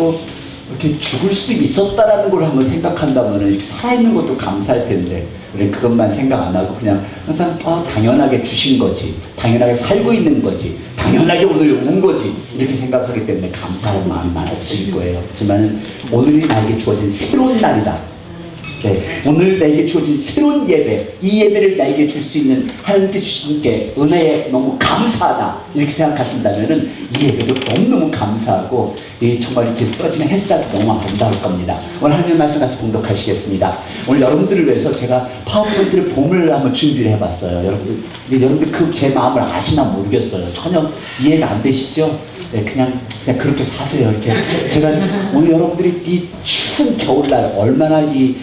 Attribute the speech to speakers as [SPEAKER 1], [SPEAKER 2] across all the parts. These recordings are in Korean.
[SPEAKER 1] 또 이렇게 죽을 수도 있었다라는 걸 한번 생각한다면 이렇게 살아있는 것도 감사할 텐데 우리 그것만 생각 안 하고 그냥 항상 당연하게 주신 거지, 당연하게 살고 있는 거지, 당연하게 오늘 온 거지 이렇게 생각하기 때문에 감사할 마음만 없을 거예요. 하지만 오늘이 나에게 주어진 새로운 날이다. 네, 오늘 나에게 주어진 새로운 예배, 이 예배를 나에게 줄 수 있는 하나님께 주신 게 은혜에 너무 감사하다 이렇게 생각하신다면은 이 예배도 너무너무 감사하고 정말 이렇게 떠지는 햇살도 너무 아름다울 겁니다. 오늘 하나님의 말씀 같이 봉독하시겠습니다. 오늘 여러분들을 위해서 제가 파워포인트를 봄을 한번 준비를 해봤어요. 여러분들 그 제 마음을 아시나 모르겠어요. 전혀 이해가 안 되시죠? 네, 그냥 그렇게 사세요. 이렇게 제가 오늘 여러분들이 이 추운 겨울날 얼마나 이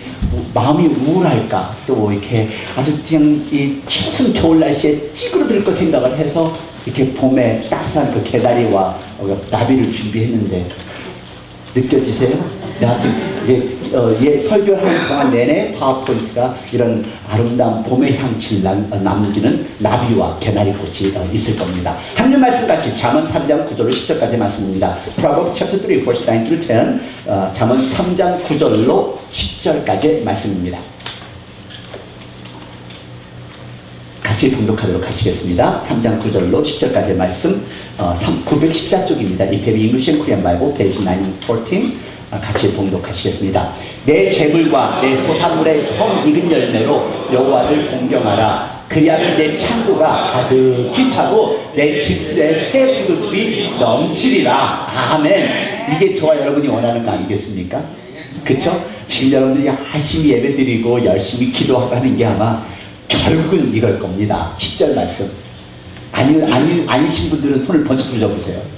[SPEAKER 1] 마음이 우울할까, 또 이렇게 아주 그냥 이 추운 겨울 날씨에 찌그러들 거 생각을 해서 이렇게 봄에 따스한 그 개다리와 나비를 준비했는데 느껴지세요? 네, 하여튼 이게 설교하는 동안 내내 파워포인트가 이런 아름다운 봄의 향취를 남기는 나비와 개나리꽃이 있을 겁니다. 하나님 말씀 같이 잠언 3장 9절로 10절까지 말씀입니다. Proverbs chapter 3 verse 9 through 10 잠언 3장 9절로 10절까지 말씀입니다. 같이 봉독하도록 하시겠습니다. 3장 9절로 10절까지의 말씀 914쪽입니다. 이 페리 잉글리시 앤 코리안 바이블 페이지 914 같이 봉독하시겠습니다. 내 재물과 내 소산물의 처음 익은 열매로 여호와를 공경하라. 그리하면 내 창고가 가득히 차고 내 집들의 새 포도즙이 넘치리라. 아멘. 이게 저와 여러분이 원하는 거 아니겠습니까? 그쵸? 지금 여러분들이 열심히 예배드리고 열심히 기도하고 하는 게 아마 결국은 이걸 겁니다. 10절 말씀. 아니신 분들은 손을 번쩍 들어보세요.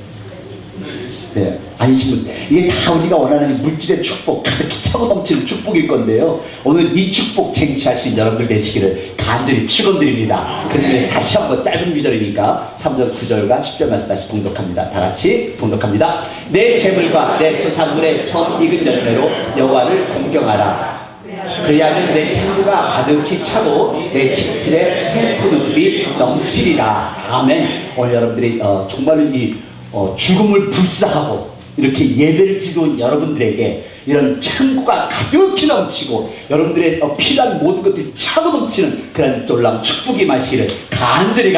[SPEAKER 1] 네, 아니신 분. 이게 다 우리가 원하는 물질의 축복, 가득히 차고 넘치는 축복일 건데요. 오늘 이 축복 쟁취하신 여러분들 되시기를 간절히 축원드립니다. 그래서 다시 한번 짧은 구절이니까 3절, 9절과 10절 말씀 다시 봉독합니다. 다 같이 봉독합니다. 내 재물과 내 소산물의 처음 익은 열매로 여호와를 공경하라. 그리하면 내 창고가 가득히 차고 내 집들의 새 포도즙이 넘치리라. 아멘. 오늘 여러분들이 정말로 이 죽음을 불사하고 이렇게 예배를 드리는 여러분들에게 이런 창고가 가득히 넘치고 여러분들의 필요한 모든 것들이 차고 넘치는 그런 놀라운 축복이 마시기를 간절히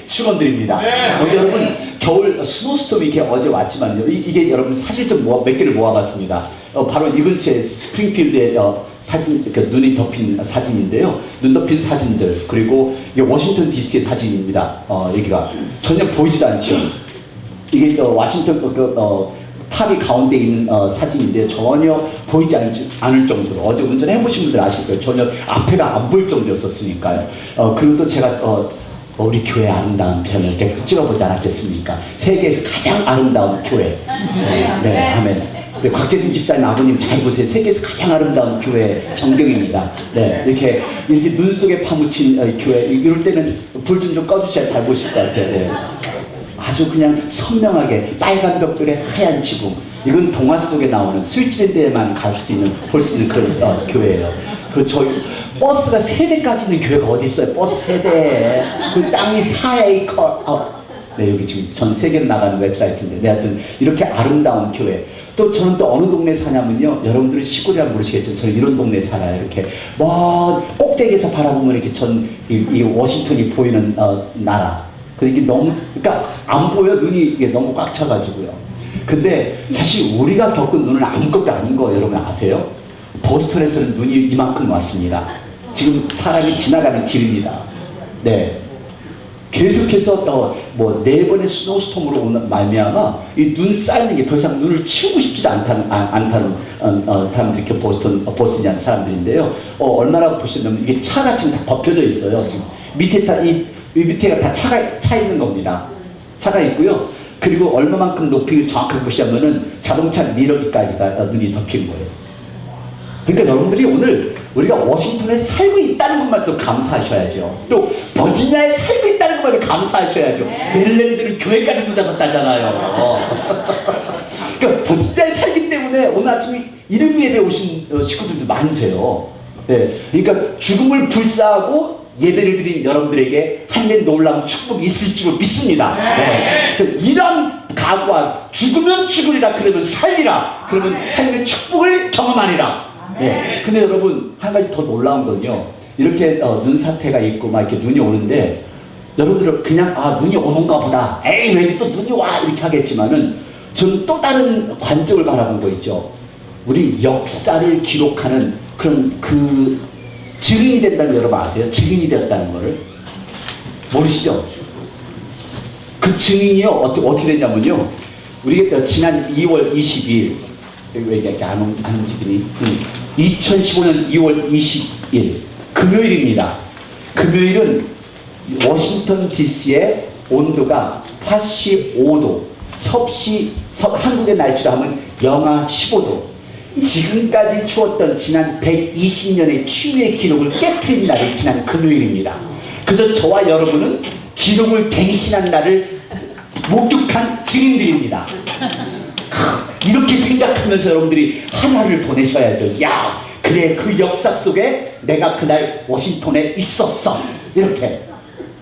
[SPEAKER 1] 축원드립니다. 여러분 겨울 스노스톰이 이렇게 어제 왔지만요. 이게 여러분 사실 좀 몇 개를 모아봤습니다. 바로 이 근처에 스프링필드의 사진, 눈이 덮인 사진인데요. 눈 덮인 사진들, 그리고 이게 워싱턴 DC의 사진입니다. 여기가 전혀 보이지도 않죠. 이게 워싱턴 탑이 가운데 있는 사진인데 전혀 보이지 않을 정도로, 어제 운전해 보신 분들 아실 거예요. 전혀 앞에가 안 보일 정도였었으니까요. 그리고 또 제가 우리 교회 아름다운 편을 이렇게 찍어보지 않았겠습니까? 세계에서 가장 아름다운 교회. 네, 아멘. 곽재준 집사님 아버님 잘 보세요. 세계에서 가장 아름다운 교회 정경입니다. 네, 이렇게 눈 속에 파묻힌 교회. 이럴 때는 불 좀 꺼주셔야 잘 보실 것 같아요. 네. 아주 그냥 선명하게 빨간 벽돌의 하얀 지붕. 이건 동화 속에 나오는 스위트랜드에만 갈 수 있는, 볼 수 있는 그런 교회예요. 저희 버스가 3대까지 있는 교회가 어디 있어요? 버스 3대. 그 땅이 4에이커. 네, 여기 지금 전 세계로 나가는 웹사이트인데, 네, 하여튼 이렇게 아름다운 교회. 또 저는 또 어느 동네에 사냐면요, 여러분들은 시골이라 모르시겠죠. 저는 이런 동네에 살아요. 이렇게 먼 꼭대기에서 바라보면 이렇게 이 워싱턴이 보이는 나라. 이게 너무, 그러니까 안 보여. 눈이 이게 너무 꽉 차가지고요. 근데 사실 우리가 겪은 눈은 아무것도 아닌 거 여러분 아세요? 보스턴에서는 눈이 이만큼 왔습니다. 지금 사람이 지나가는 길입니다. 네. 계속해서 4번의 스노우스톰으로 말미암아 이 눈 쌓이는 게 더 이상 눈을 치우고 싶지도 않다는 사람들이 이렇게 보스턴 사람들인데요. 얼마나 보시면 이게 차가 지금 다 덮여져 있어요. 지금 밑에가 다 차 있는 겁니다. 차가 있고요. 그리고 얼마만큼 높이 정확하게 보시면은 자동차 미러기까지가 눈이 덮인 거예요. 그러니까 여러분들이 오늘 우리가 워싱턴에 살고 있다는 것만 또 감사하셔야죠. 또 버지니아에 살고 있다는 것만 감사하셔야죠. 메릴랜드는 교회까지 문 닫았다잖아요. 그러니까 버지니아에 살기 때문에 오늘 아침에 일부 예배 오신 식구들도 많으세요. 네, 그러니까 죽음을 불사하고 예배를 드린 여러분들에게 하나님의 놀라운 축복이 있을 줄 믿습니다. 네. 이런 각오와 죽으면 죽으리라 그러면 살리라 그러면 하나님의 축복을 경험하리라. 네. 근데 여러분 한 가지 더 놀라운 건요. 이렇게 눈사태가 있고 막 이렇게 눈이 오는데 여러분들은 그냥 눈이 오는가 보다. 에이 왜 또 눈이 와 이렇게 하겠지만은 저는 또 다른 관점을 바라본 거 있죠. 우리 역사를 기록하는 그런 그 증인이 된다는 거 여러분 아세요? 증인이 되었다는 거를 모르시죠? 그 증인이요 어떻게 됐냐면요. 우리가 지난 2월 22일 왜 이렇게 안 움직이니? 2015년 2월 20일 금요일입니다. 금요일은 워싱턴 DC의 온도가 화씨 5도, 한국의 날씨로 하면 영하 15도. 지금까지 추웠던 지난 120년의 추위의 기록을 깨트린 날이 지난 금요일입니다. 그래서 저와 여러분은 기록을 갱신한 날을 목격한 증인들입니다. 이렇게 생각하면서 여러분들이 하나를 보내셔야죠. 야, 그래 그 역사 속에 내가 그날 워싱턴에 있었어. 이렇게.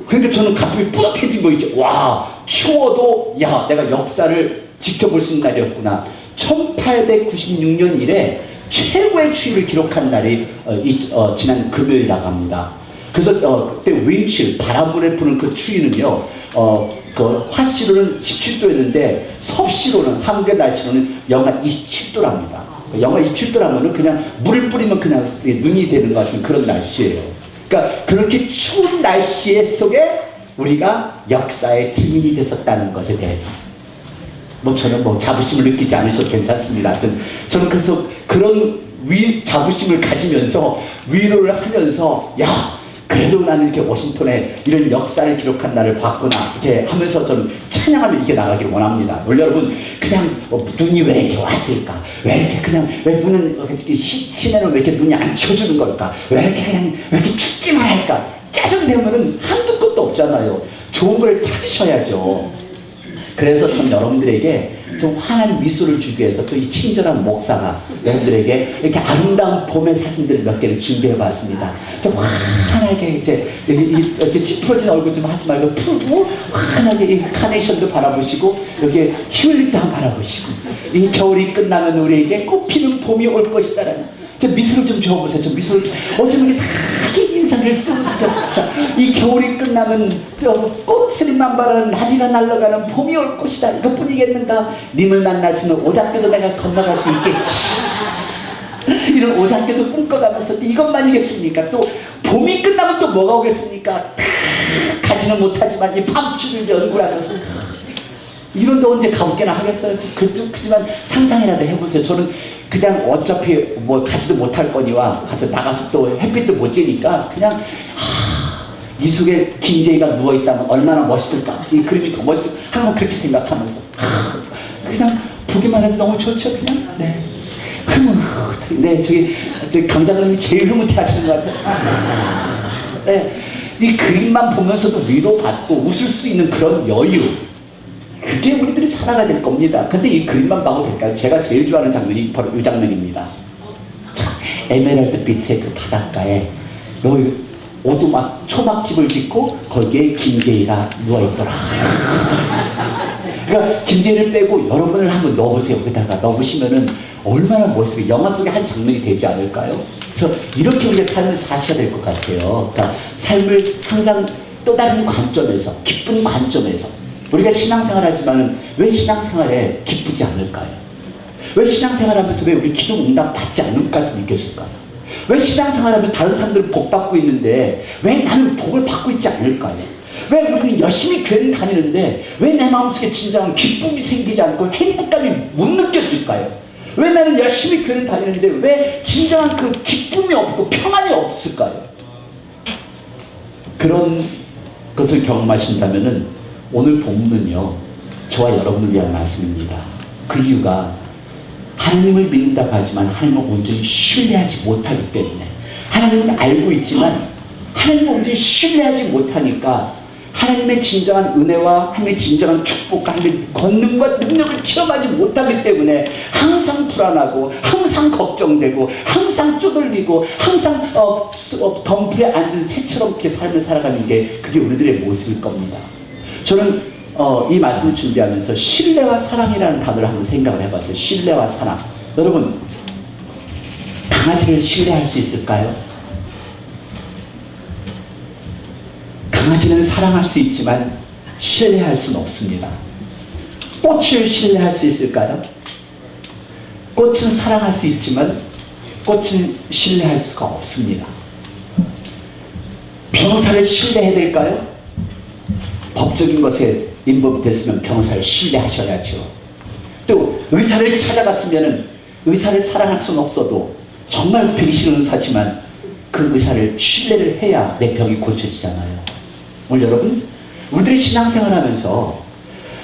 [SPEAKER 1] 그러니까 저는 가슴이 뿌듯해진 거 있죠. 와, 추워도 야 내가 역사를 지켜볼 수 있는 날이었구나. 1896년 이래 최고의 추위를 기록한 날이 지난 금요일이라고 합니다. 그래서 그때 윈칠 바람불에 부는 그 추위는요. 그 화씨로는 17도였는데 섭씨로는 한국의 날씨로는 영하 27도랍니다. 영하 27도라면은 그냥 물을 뿌리면 그냥 눈이 되는 것 같은 그런 날씨예요. 그러니까 그렇게 추운 날씨 속에 우리가 역사의 증인이 됐었다는 것에 대해서 저는 자부심을 느끼지 않으셔도 괜찮습니다. 하여튼 저는 그래서 그런 자부심을 가지면서 위로를 하면서 야 그래도 나는 이렇게 워싱턴에 이런 역사를 기록한 날을 봤구나 이렇게 하면서 저는 찬양하며 이렇게 나가기를 원합니다. 원래 여러분 그냥 눈이 왜 이렇게 왔을까? 왜 이렇게 그냥 왜 눈은 시내는 왜 이렇게 눈이 안 쳐주는 걸까? 왜 이렇게 그냥 왜 이렇게 춥기만 할까? 짜증내면은 한두 것도 없잖아요. 좋은 걸 찾으셔야죠. 그래서 전 여러분들에게 좀 환한 미소를 주기 위해서 또 이 친절한 목사가 여러분들에게 이렇게 아름다운 봄의 사진들을 몇 개를 준비해 봤습니다. 좀 환하게 이제 이렇게 찌푸러진 얼굴 좀 하지 말고 풀고 환하게 이 카네이션도 바라보시고 여기 튤립도 한번 바라보시고 이 겨울이 끝나면 우리에게 꽃피는 봄이 올 것이다라는 저 미소를 좀 줘보세요. 저 미소를 어쩌면 이렇게 다 인상을 쓰면서 자, 이 겨울이 끝나면 꽃스림만 바라는 나비가 날아가는 봄이 올 것이다. 이것뿐이겠는가? 님을 만났으면 오작교도 내가 건너갈 수 있겠지. 이런 오작교도 꿈꿔가면서 이것만이겠습니까? 또 봄이 끝나면 또 뭐가 오겠습니까? 가지는 못하지만 이 밤추를 연구하면서 이런데 언제 가보게나 하겠어요? 그렇지만 상상이라도 해보세요. 저는 그냥 어차피 가지도 못할 거니와 가서 나가서 또 햇빛도 못 쬐니까 그냥 이 속에 김재희가 누워있다면 얼마나 멋있을까? 이 그림이 더 멋있을까? 항상 그렇게 생각하면서 그냥 보기만 해도 너무 좋죠. 그냥 네. 네, 저기 강장님이 제일 흐뭇해 하시는 것 같아요. 네, 이 그림만 보면서도 위로받고 웃을 수 있는 그런 여유, 그게 우리들이 살아가야 될 겁니다. 근데 이 그림만 봐도 될까요? 제가 제일 좋아하는 장면이 바로 이 장면입니다. 참, 에메랄드 빛의 그 바닷가에 여기 오두막 초막집을 짓고 거기에 김재희가 누워있더라. 그러니까 김재희를 빼고 여러분을 한번 넣어보세요. 여기다가 넣으시면은 얼마나 멋있게 영화 속의 한 장면이 되지 않을까요? 그래서 이렇게 우리가 삶을 사셔야 될 것 같아요. 그러니까 삶을 항상 또 다른 관점에서, 기쁜 관점에서. 우리가 신앙생활 하지만은 왜 신앙생활에 기쁘지 않을까요? 왜 신앙생활 하면서 왜 우리 기도 응답 받지 않는까지 느껴질까요? 왜 신앙생활 하면서 다른 사람들은 복 받고 있는데 왜 나는 복을 받고 있지 않을까요? 왜 우리는 열심히 교회를 다니는데 왜 내 마음속에 진정한 기쁨이 생기지 않고 행복감이 못 느껴질까요? 왜 나는 열심히 교회를 다니는데 왜 진정한 그 기쁨이 없고 평안이 없을까요? 그런 것을 경험하신다면은 오늘 본문은요, 저와 여러분을 위한 말씀입니다. 그 이유가 하나님을 믿는다고 하지만 하나님을 온전히 신뢰하지 못하기 때문에 하나님은 알고 있지만 하나님을 온전히 신뢰하지 못하니까 하나님의 진정한 은혜와 하나님의 진정한 축복과 하나님의 권능과 능력을 체험하지 못하기 때문에 항상 불안하고 항상 걱정되고 항상 쪼들리고 항상 덤불에 앉은 새처럼 이렇게 삶을 살아가는 게 그게 우리들의 모습일 겁니다. 저는 이 말씀을 준비하면서 신뢰와 사랑이라는 단어를 한번 생각을 해봤어요. 신뢰와 사랑. 여러분, 강아지를 신뢰할 수 있을까요? 강아지는 사랑할 수 있지만 신뢰할 수는 없습니다. 꽃을 신뢰할 수 있을까요? 꽃은 사랑할 수 있지만 꽃을 신뢰할 수가 없습니다. 변호사를 신뢰해야 될까요? 법적인 것에 인법이 됐으면 변호사를 신뢰하셔야죠. 또 의사를 찾아갔으면 의사를 사랑할 수는 없어도 정말 되기 싫은 의사지만 그 의사를 신뢰를 해야 내 병이 고쳐지잖아요. 오늘 여러분, 우리들이 신앙생활 하면서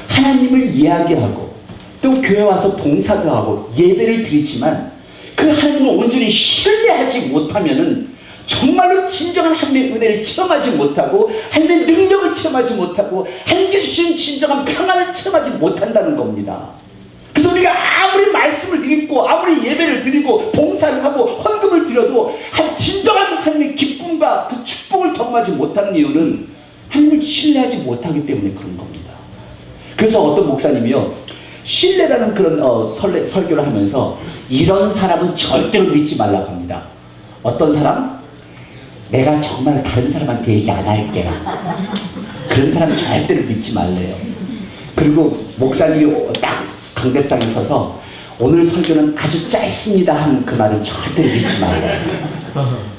[SPEAKER 1] 하나님을 이야기하고 또 교회 와서 봉사도 하고 예배를 드리지만 그 하나님을 온전히 신뢰하지 못하면은 정말로 진정한 하나님의 은혜를 체험하지 못하고 하나님의 능력을 체험하지 못하고 하나님께서 주신 진정한 평안을 체험하지 못한다는 겁니다. 그래서 우리가 아무리 말씀을 읽고 아무리 예배를 드리고 봉사를 하고 헌금을 드려도 진정한 하나님의 기쁨과 그 축복을 경험하지 못하는 이유는 하나님을 신뢰하지 못하기 때문에 그런 겁니다. 그래서 어떤 목사님이요, 신뢰라는 그런 설교를 하면서 이런 사람은 절대로 믿지 말라고 합니다. 어떤 사람? 내가 정말 다른 사람한테 얘기 안 할게. 그런 사람은 절대로 믿지 말래요. 그리고 목사님이 딱 강대상에 서서 오늘 설교는 아주 짧습니다 하는 그 말은 절대로 믿지 말래요.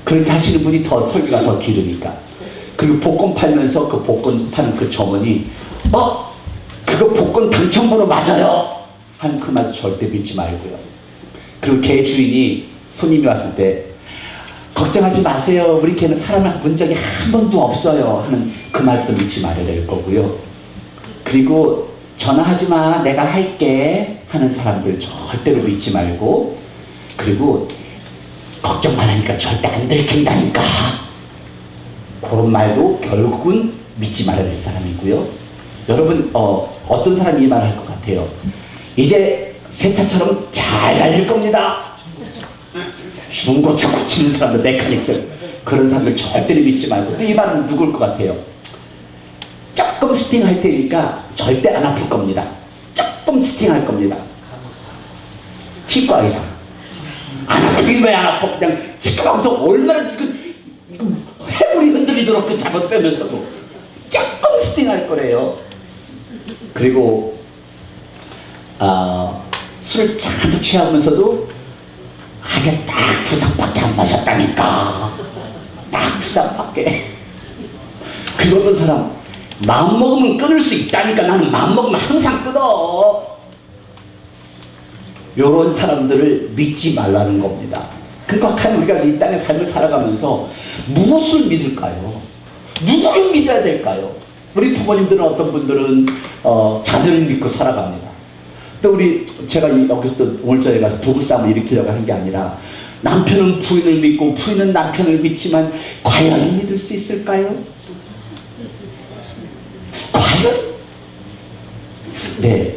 [SPEAKER 1] 그렇게 하시는 분이 더 설교가 더 길으니까. 그리고 복권 팔면서 그 복권 파는 그 점원이 그거 복권 당첨번호 맞아요 하는 그 말도 절대 믿지 말고요. 그리고 개 주인이 손님이 왔을 때 걱정하지 마세요, 우리 개는 사람을 본 적이 한 번도 없어요 하는 그 말도 믿지 말아야 될 거고요. 그리고 전화하지 마, 내가 할게 하는 사람들 절대로 믿지 말고, 그리고 걱정만 하니까 절대 안 들킨다니까 그런 말도 결국은 믿지 말아야 될 사람이고요. 여러분, 어떤 사람이 이 말을 할 것 같아요? 이제 새 차처럼 잘 달릴 겁니다. 중고차 고치는 사람들, 메카닉들, 그런 사람들 절대로 믿지 말고. 또 이 말은 누굴 것 같아요? 조금 스팅할 테니까 절대 안 아플 겁니다. 조금 스팅할 겁니다. 치과 의사. 안 아프긴 왜 안 아파? 그냥 치과 가서 얼마나 이거 해물이 흔들리도록 그 잡아 빼면서도 조금 스팅할 거래요. 그리고 술 잔뜩 취하면서도 아주 딱 2잔밖에 안 마셨다니까. 딱 2잔밖에. 그리고 어떤 사람 마음 먹으면 끊을 수 있다니까 나는 마음 먹으면 항상 끊어. 요런 사람들을 믿지 말라는 겁니다. 그러니까 우리가 이 땅의 삶을 살아가면서 무엇을 믿을까요? 누구를 믿어야 될까요? 우리 부모님들은, 어떤 분들은 자녀를 믿고 살아갑니다. 또 제가 여기서 또 오늘 저녁에 가서 부부싸움을 일으키려고 하는 게 아니라 남편은 부인을 믿고 부인은 남편을 믿지만 과연 믿을 수 있을까요? 과연? 네,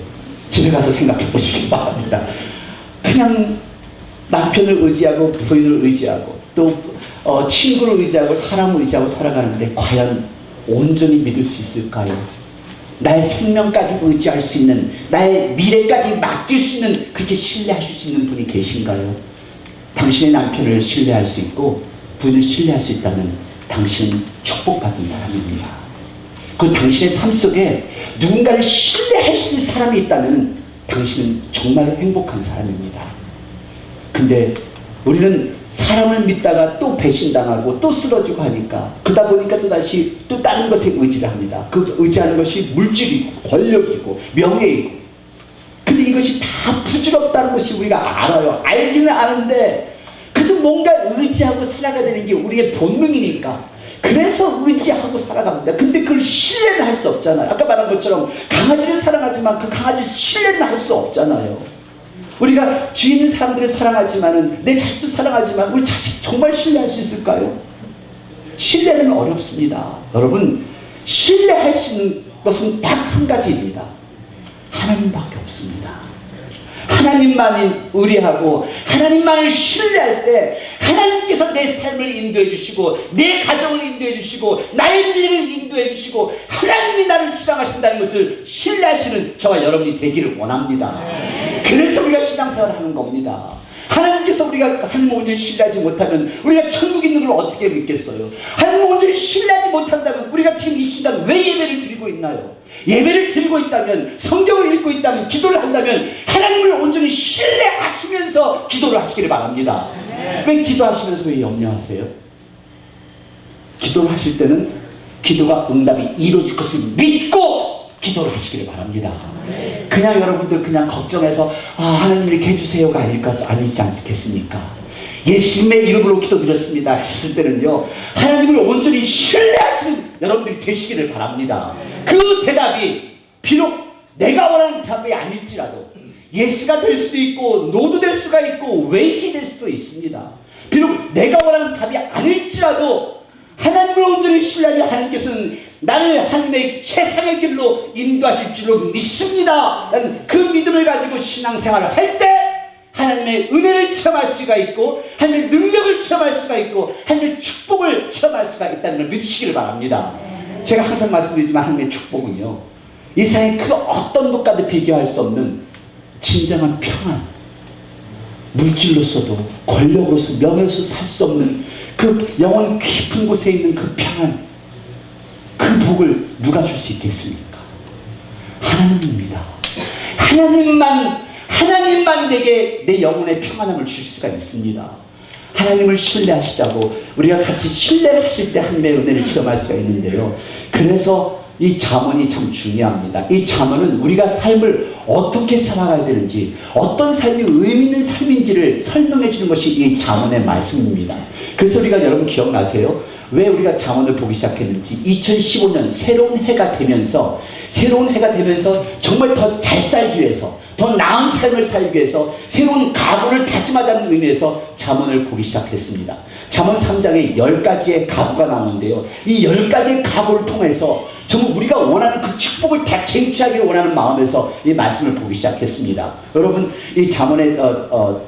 [SPEAKER 1] 집에 가서 생각해 보시기 바랍니다. 그냥 남편을 의지하고 부인을 의지하고 또 친구를 의지하고 사람을 의지하고 살아가는데 과연 온전히 믿을 수 있을까요? 나의 생명까지 의지할 수 있는, 나의 미래까지 맡길 수 있는, 그렇게 신뢰하실 수 있는 분이 계신가요? 당신의 남편을 신뢰할 수 있고 부인을 신뢰할 수 있다면 당신은 축복받은 사람입니다. 그 당신의 삶 속에 누군가를 신뢰할 수 있는 사람이 있다면 당신은 정말 행복한 사람입니다. 근데 우리는 사람을 믿다가 또 배신당하고 또 쓰러지고 하니까, 그러다 보니까 또다시 또 다른 것에 의지를 합니다. 그 의지하는 것이 물질이고 권력이고 명예이고. 근데 이것이 다 부질없다는 것이 우리가 알아요. 알기는 아는데 그래도 뭔가 의지하고 살아가야 되는 게 우리의 본능이니까 그래서 의지하고 살아갑니다. 근데 그걸 신뢰는 할 수 없잖아요. 아까 말한 것처럼 강아지를 사랑하지만 그 강아지 신뢰는 할 수 없잖아요. 우리가 주위 있는 사람들을 사랑하지만은, 내 자식도 사랑하지만 우리 자식 정말 신뢰할 수 있을까요? 신뢰는 어렵습니다. 여러분, 신뢰할 수 있는 것은 딱 한 가지입니다. 하나님밖에 없습니다. 하나님만 의뢰하고 하나님만을 신뢰할 때 하나님께서 내 삶을 인도해 주시고 내 가정을 인도해 주시고 나의 미래를 인도해 주시고 하나님이 나를 주장하신다는 것을 신뢰하시는 저와 여러분이 되기를 원합니다. 그래서 우리가 신앙생활을 하는 겁니다. 하나님께서 우리가 하나님을 온전히 신뢰하지 못하면 우리가 천국에 있는 걸 어떻게 믿겠어요? 하나님을 온전히 신뢰하지 못한다면 우리가 지금 이 시간 왜 예배를 드리고 있나요? 예배를 드리고 있다면, 성경을 읽고 있다면, 기도를 한다면 하나님을 온전히 신뢰하시면서 기도를 하시기를 바랍니다. 왜 기도하시면서 왜 염려하세요? 기도를 하실 때는 기도가 응답이 이루어질 것을 믿고 기도를 하시기를 바랍니다. 그냥 여러분들 그냥 걱정해서 하나님 이렇게 해주세요가 아니지 않겠습니까? 예수님의 이름으로 기도드렸습니다 했을 때는요, 하나님을 온전히 신뢰하시는 여러분들이 되시기를 바랍니다. 그 대답이 비록 내가 원하는 답이 아닐지라도 예스가 될 수도 있고 노도 될 수가 있고 웨이시 될 수도 있습니다. 비록 내가 원하는 답이 아닐지라도 하나님을 온전히 신뢰하며 하나님께서는 나를 하나님의 최상의 길로 인도하실 줄로 믿습니다 라는 그 믿음을 가지고 신앙생활을 할 때 하나님의 은혜를 체험할 수가 있고 하나님의 능력을 체험할 수가 있고 하나님의 축복을 체험할 수가 있다는 걸 믿으시기를 바랍니다. 제가 항상 말씀드리지만 하나님의 축복은요, 이 세상의 그 어떤 것과도 비교할 수 없는 진정한 평안, 물질로서도 권력으로서 명예로서 살 수 없는 그 영혼 깊은 곳에 있는 그 평안, 그 복을 누가 줄 수 있겠습니까? 하나님입니다. 하나님만이 내게 내 영혼의 평안함을 줄 수가 있습니다. 하나님을 신뢰하시자고 우리가 같이 신뢰를 하실 때 하나님의 은혜를 체험할 수가 있는데요. 그래서 이 잠언이 참 중요합니다. 이 잠언은 우리가 삶을 어떻게 살아가야 되는지, 어떤 삶이 의미 있는 삶인지를 설명해 주는 것이 이 잠언의 말씀입니다. 그래서 우리가 여러분 기억나세요? 왜 우리가 잠언을 보기 시작했는지. 2015년 새로운 해가 되면서 정말 더 잘 살기 위해서, 더 나은 삶을 살기 위해서 새로운 각오를 다짐하자는 의미에서 잠언을 보기 시작했습니다. 잠언 3장에 10가지의 각오가 나오는데요, 이 10가지의 각오를 통해서 정말 우리가 원하는 그 축복을 다 쟁취하기를 원하는 마음에서 이 말씀을 보기 시작했습니다. 여러분, 이 잠언의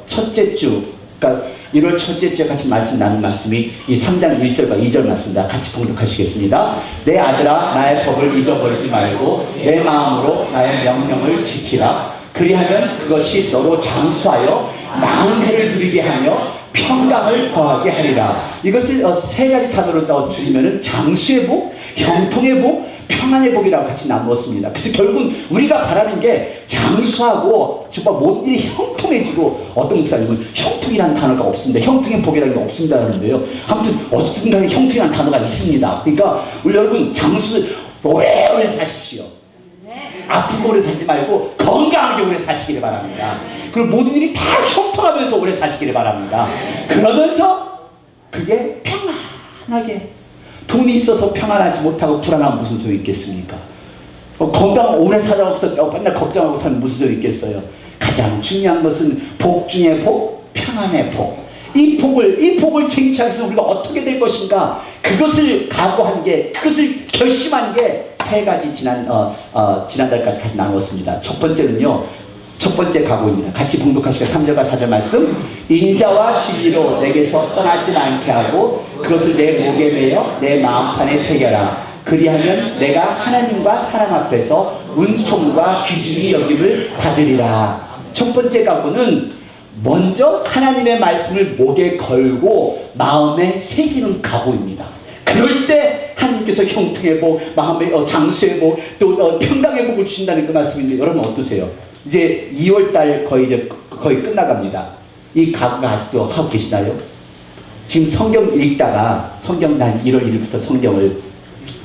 [SPEAKER 1] 첫째 주, 그러니까 1월 첫째 주에 같이 말씀 나눈 말씀이 이 3장 1절과 2절 말씀입니다. 같이 봉독하시겠습니다. 내 아들아, 나의 법을 잊어버리지 말고 내 마음으로 나의 명령을 지키라. 그리하면 그것이 너로 장수하여 나은 해를 누리게 하며 평강을 더하게 하리라. 이것을 세 가지 단어로 줄이면 장수의 복, 형통의 복, 평안의 복이라고 같이 나누었습니다. 그래서 결국은 우리가 바라는 게 장수하고 정말 모든 일이 형통해지고, 어떤 목사님은 형통이라는 단어가 없습니다, 형통의 복이라는 게 없습니다 하는데요. 아무튼 어쨌든 간에 형통이라는 단어가 있습니다. 그러니까 우리 여러분 장수 오래오래 사십시오. 아프고 오래 살지 말고 건강하게 오래 사시기를 바랍니다. 그리고 모든 일이 다 형통하면서 오래 사시기를 바랍니다. 그러면서 그게 평안하게, 돈이 있어서 평안하지 못하고 불안하면 무슨 소용이 있겠습니까? 건강 오래 살아서 맨날 걱정하고 살면 무슨 소용이 있겠어요? 가장 중요한 것은 복 중에 복, 평안의 복. 이 복을 쟁취하기 위해서 우리가 어떻게 될 것인가, 그것을 각오한 게, 그것을 결심한 게 세 가지 지난달까지 같이 나누었습니다. 첫 번째는요, 첫 번째 각오입니다. 같이 봉독하시고 3절과 4절 말씀. 인자와 진리로 내게서 떠나지 않게 하고 그것을 내 목에 매어 내 마음판에 새겨라. 그리하면 내가 하나님과 사람 앞에서 은총과 귀중히 여김을 받으리라. 첫 번째 각오는 먼저 하나님의 말씀을 목에 걸고 마음에 새기는 각오입니다. 그럴 때 하나님께서 형통의 복, 마음의 장수의 복, 또 평강의 복을 주신다는 그 말씀인데, 여러분 어떠세요? 이제 2월달 거의 끝나갑니다. 이 각오가 아직도 하고 계시나요? 지금 성경 읽다가 난 1월 1일부터 성경을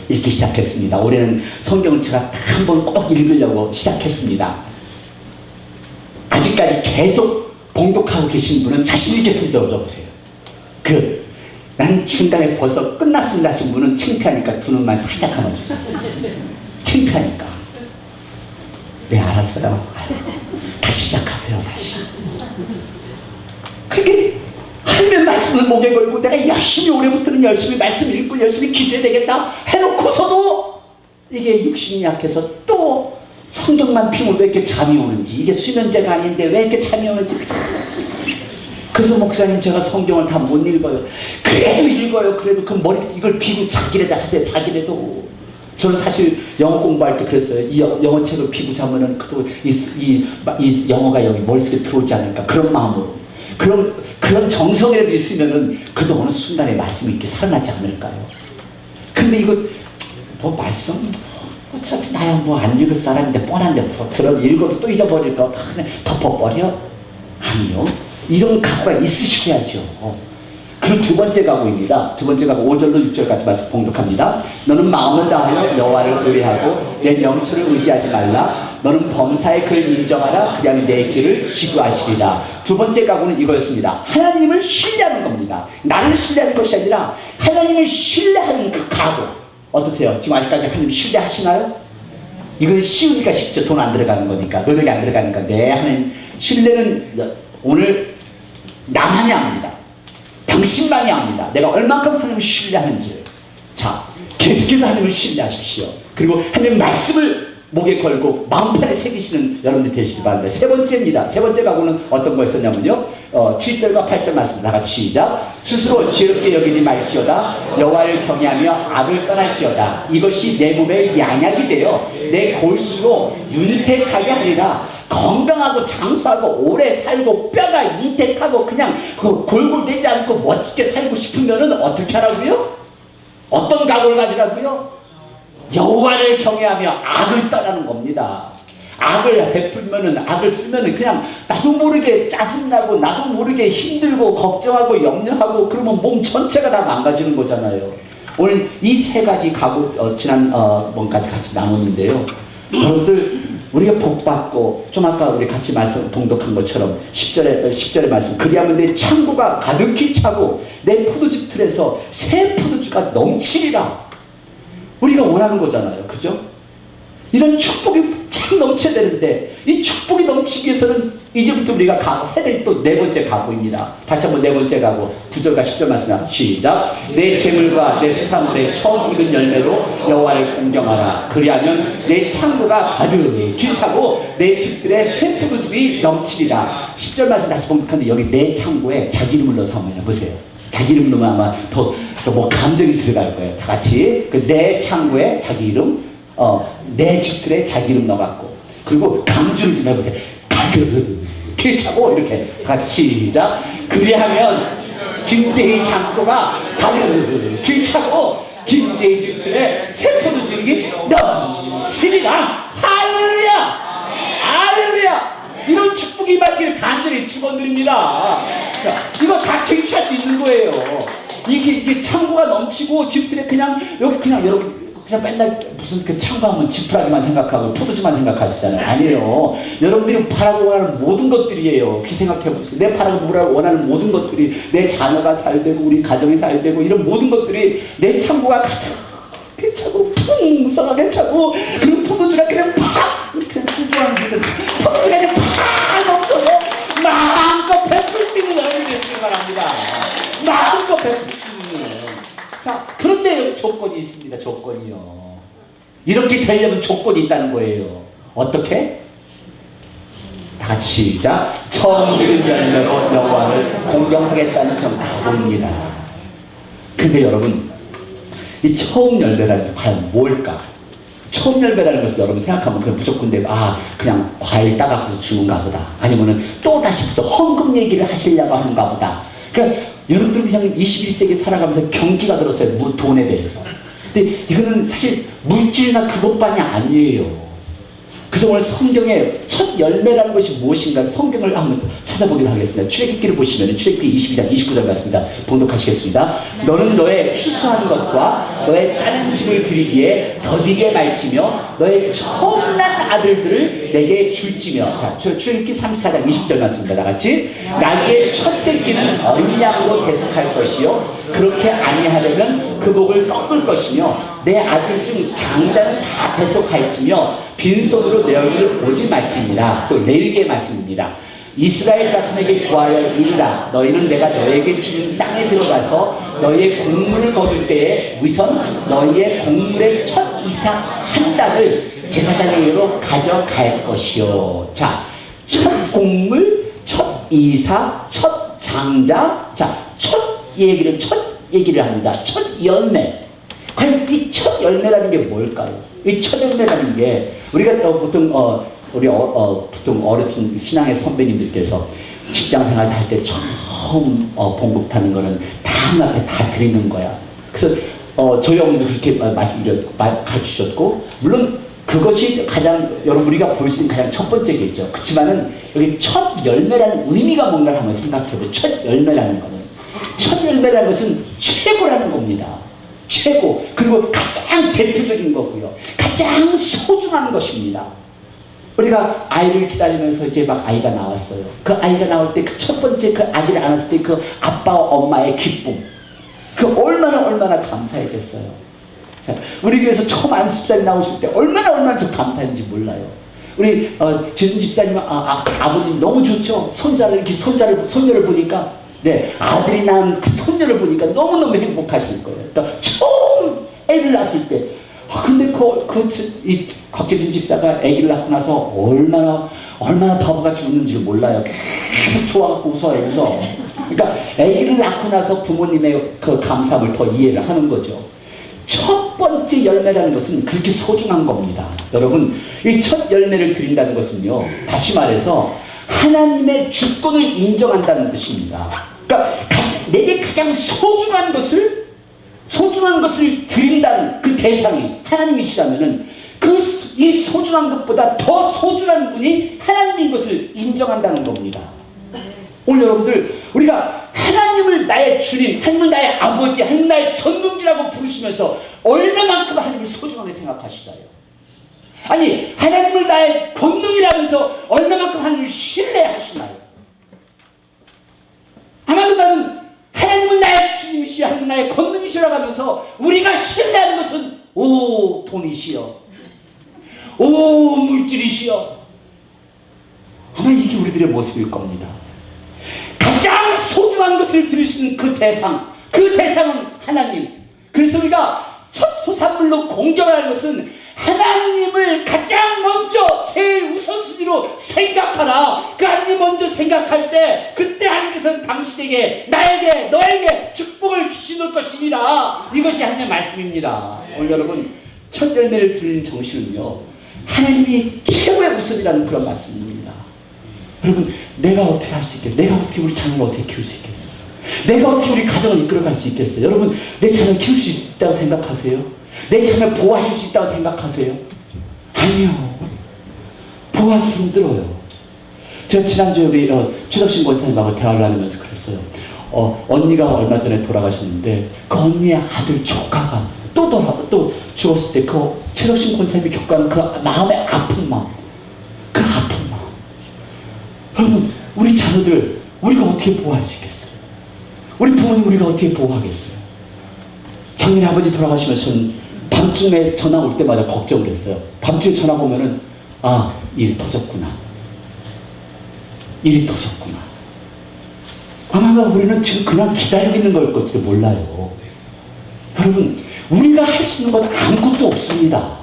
[SPEAKER 1] 읽기 시작했습니다. 올해는 성경을 제가 한 번 꼭 읽으려고 시작했습니다. 아직까지 계속 봉독하고 계신 분은 자신 있게 손 들어보세요. 난 중간에 벌써 끝났습니다 하신 분은 창피하니까 두 눈만 살짝 감아주세요. 창피하니까. 네, 알았어요. 다시 시작하세요. 다시. 그렇게 하나님의 말씀을 목에 걸고 내가 열심히, 올해부터는 열심히 말씀 읽고 열심히 기도해야 되겠다 해놓고서도 이게 육신이 약해서 또 성경만 피면 왜 이렇게 잠이 오는지, 이게 수면제가 아닌데 왜 이렇게 잠이 오는지. 그래서 목사님, 제가 성경을 다 못 읽어요. 그래도 읽어요. 그래도 그 머리 이걸 비고 자기라도 하세요. 자기라도. 저는 사실 영어 공부할 때 그랬어요. 이 영어 책을 비고 자면은 그래도 이 영어가 여기 머릿속에 들어오지 않을까, 그런 마음으로. 그런 정성이라도 있으면은 그래도 어느 순간에 말씀이 이렇게 살아나지 않을까요? 근데 이거 뭐 말씀 어차피 나야 뭐 안 읽을 사람인데 뻔한데 뭐 들어도 읽어도 또 잊어버릴까, 다 그냥 덮어버려? 아니요. 이런 각오가 있으셔야죠. 그 두 번째 각오입니다. 두 번째 각오 5절로 6절까지 말씀 봉독합니다. 너는 마음을 다하여 여호와를 의뢰하고 내 명철을 의지하지 말라. 너는 범사의 그를 인정하라. 그리하면 내 길을 지도하시리라. 두 번째 각오는 이거였습니다. 하나님을 신뢰하는 겁니다. 나를 신뢰하는 것이 아니라 하나님을 신뢰하는 그 각오. 어떠세요? 지금 아직까지 하나님 신뢰하시나요? 이건 쉬우니까 쉽죠. 돈 안 들어가는 거니까, 노력이 안 들어가니까. 네, 하나님 신뢰는 오늘 나만이 압니다. 당신만이 압니다. 내가 얼만큼 하나님을 신뢰하는지. 자, 계속해서 하나님을 신뢰하십시오. 그리고 하나님 말씀을 목에 걸고 마음판에 새기시는 여러분들 되시기 바랍니다. 세 번째입니다. 세 번째 각오는 어떤 거였었냐면요, 7절과 8절 말씀 다 같이 시작. 스스로 지혜롭게 여기지 말지어다. 여호와를 경외하며 악을 떠날지어다. 이것이 내 몸의 양약이 되어 내 골수로 윤택하게 하리라. 건강하고 장수하고 오래 살고 뼈가 윤택하고 그냥 골골대지 않고 멋지게 살고 싶으면은 어떻게 하라고요? 어떤 각오를 가지라고요? 여호와를 경외하며 악을 떠나는 겁니다. 악을 베풀면은, 악을 쓰면은 그냥 나도 모르게 짜증나고 나도 모르게 힘들고 걱정하고 염려하고, 그러면 몸 전체가 다 망가지는 거잖아요. 오늘 이 세 가지 각오 지난 번까지 같이 나눴는데요. 여러분들, 우리가 복받고, 좀 아까 우리 같이 말씀 봉독한 것처럼 10절의 말씀, 그리하면 내 창고가 가득히 차고 내 포도즙 틀에서 새 포도주가 넘치리라. 우리가 원하는 거잖아요. 그죠? 이런 축복이 참 넘쳐야 되는데, 이 축복이 넘치기 위해서는 이제부터 우리가 해야 될 또 네 번째 각오입니다. 다시 한번 네 번째 각오 9절과 10절 말씀입니다. 시작. 내 재물과 내 수산물의 처음 익은 열매로 여호와를 공경하라. 그리하면 내 창고가 가득히 차고 내 집들의 새 포도즙이 넘치리라. 10절 말씀 다시 봉독하는데, 여기 내 창고에 자기 이름을 넣어서 한번 해보세요. 자기 이름 넣으면 아마 더 뭐 감정이 들어갈 거예요. 다 같이 내 창고에 자기 이름, 내 집들에 자기 이름 넣어갖고, 그리고 강조를 좀 해보세요. 가득히 차고, 이렇게 같이 시작. 그리하면 김제희 창고가 가득히 차고 김제희 집들에 새 포도즙이 넘치리라. 할렐루야! 할렐루야! 이런 축복이 임하시기를 간절히 축원드립니다. 자, 이거 다 쟁취할 수 있는 거예요. 이게 창고가 넘치고 집들에 그냥, 여기 그냥 여러분 그냥 맨날 무슨 그 창고하면 지푸라기만 생각하고 포도주만 생각하시잖아요. 아니에요. 여러분들이 바라고 원하는 모든 것들이에요. 그 생각해보세요. 내 바라고 원하는 모든 것들이, 내 자녀가 잘 되고 우리 가정이 잘 되고 이런 모든 것들이 내 창고가 가득히 차고 풍성하게 차고, 그리고 포도주가 그냥 팍, 그냥 수주하는 분들 포도주가 그냥 팍 넘쳐서 마음껏 베풀 수 있는 여러분이 되시길 바랍니다. 마음껏 베풀 수 있는. 자, 그런데 조건이 있습니다. 조건이요. 이렇게 되려면 조건이 있다는 거예요. 어떻게? 다 같이 시작. 처음 익은 열매로 여호와를 공경하겠다는 그런 각오입니다. 근데 여러분, 이 처음 열매라는 게 과연 뭘까? 처음 열매라는 것을 여러분 생각하면 그냥 무조건 그냥 과일 따갖고서 주는가 보다. 아니면은 또 다시 무슨 헌금 얘기를 하시려고 하는가 보다. 그러니까 여러분들 그냥 21세기 살아가면서 경기가 들었어요. 돈에 대해서. 근데 이거는 사실 물질이나 그것만이 아니에요. 그래서 오늘 성경의 첫 열매라는 것이 무엇인가 성경을 한번 찾아보기로 하겠습니다. 출애굽기를 보시면 출애굽기 22장 29절 같습니다. 봉독하시겠습니다. 너는 너의 추수한 것과 너의 짜는 집을 드리기에 더디게 말지며 너의 처음 난 아들들을 내게 줄지며. 자, 출애굽기 34장 20절 맞습니다. 다같이. 나의 첫 새끼는 어린 양으로 대속할 것이요 그렇게 아니하려면 그 목을 꺾을 것이며 내 아들 중 장자는 다 대속할지며 빈손으로 내 얼굴을 보지 말지니라. 또 레위기의 말씀입니다. 이스라엘 자손에게 구하여 이르라. 너희는 내가 너에게 주는 땅에 들어가서 너희의 곡물을 거둘 때에 위선 너희의 곡물의 첫 이삭 한 달을 제사장에게로 가져갈 것이요. 자, 첫 곡물, 첫 이삭, 첫 장자. 자, 첫 얘기를 합니다. 첫 열매. 과연 이 첫 열매라는 게 뭘까요? 이 첫 열매라는 게 우리가 보통 보통 어르신 신앙의 선배님들께서 직장 생활 할 때 처음 봉급하는 거는 다 하나님께 다 드리는 거야. 그래서 저희 어머니도 그렇게 가르치셨고, 물론 그것이 가장 우리가 볼 수 있는 가장 첫 번째겠죠. 그렇지만은 여기 첫 열매라는 의미가 뭔가를 한번 생각해보죠. 첫 열매라는 거는, 첫 열매라는 것은 최고라는 겁니다. 최고, 그리고 가장 대표적인 거고요. 가장 소중한 것입니다. 우리가 아이를 기다리면서 이제 막 아이가 나왔어요. 그 아이가 나올 때 그 첫 번째 그 아기를 안았을 때 그 아빠와 엄마의 기쁨, 그 얼마나 감사했겠어요. 자, 우리 교회에서 처음 안수집사님 나오실 때 얼마나 좀 감사했는지 몰라요. 우리 재준 집사님 아버님 너무 좋죠. 손녀를 보니까, 네, 아들이 낳은 그 손녀를 보니까 너무너무 행복하실 거예요. 그러니까 처음 애를 낳았을 때, 근데 이 곽재준 집사가 아기를 낳고 나서 얼마나 바보같이 웃는지 몰라요. 계속 좋아갖고 웃어. 그러니까 아기를 낳고 나서 부모님의 그 감사함을 더 이해를 하는 거죠. 첫 번째 열매라는 것은 그렇게 소중한 겁니다. 여러분, 이 첫 열매를 드린다는 것은요, 다시 말해서 하나님의 주권을 인정한다는 뜻입니다. 그러니까 내게 가장 소중한 것을 드린다는 그 대상이 하나님이시라면은 이 소중한 것보다 더 소중한 분이 하나님인 것을 인정한다는 겁니다. 오늘 여러분들, 우리가 하나님을 나의 주님, 하나님을 나의 아버지, 하나님 나의 전능지라고 부르시면서 얼마만큼 하나님을 소중하게 생각하시나요? 아니, 하나님을 나의 권능이라면서 얼마만큼 하나님을 신뢰하시나요? 아마도 나는 하나님은 나의 주님이시여, 하나님 나의 권능이시라고 하면서 우리가 신뢰하는 것은 돈이시여, 물질이시여. 아마 이게 우리들의 모습일 겁니다. 가장 소중한 것을 드릴 수 있는 그 대상은 하나님. 그래서 우리가 첫 소산물로 공경하는 것은 하나님을 가장 먼저 제일 우선순위로 생각하라. 그 하나님을 먼저 생각할 때 그때 하나님께서는 당신에게, 나에게, 너에게 축복을 주시는 것이니라. 이것이 하나님의 말씀입니다. 오늘 여러분, 첫 열매를 드리는 정신은요, 하나님이 최고의 우선이라는 그런 말씀입니다. 여러분, 내가 어떻게 할 수 있겠어요? 내가 어떻게 우리 자녀를 어떻게 키울 수 있겠어요? 내가 어떻게 우리 가정을 이끌어갈 수 있겠어요? 여러분, 내 자녀 키울 수 있다고 생각하세요? 내 자녀 보호하실 수 있다고 생각하세요? 아니요. 보호하기 힘들어요. 제가 지난주에 우리 최덕신 권사님하고 대화를 나누면서 그랬어요. 언니가 얼마 전에 돌아가셨는데 그 언니의 아들 조카가 또 죽었을 때 그 최덕신 권사님이 겪어하는 그 마음의 아픈 마음, 그 아픈 마음. 여러분, 우리 자녀들 우리가 어떻게 보호할 수 있겠어요? 우리 부모님 우리가 어떻게 보호하겠어요? 작년에 아버지 돌아가시면서 밤중에 전화 올 때마다 걱정을 했어요. 밤중에 전화 오면은 일이 터졌구나. 아마 우리는 지금 그냥 기다리고 있는 걸 것지도 몰라요. 여러분, 우리가 할 수 있는 건 아무것도 없습니다.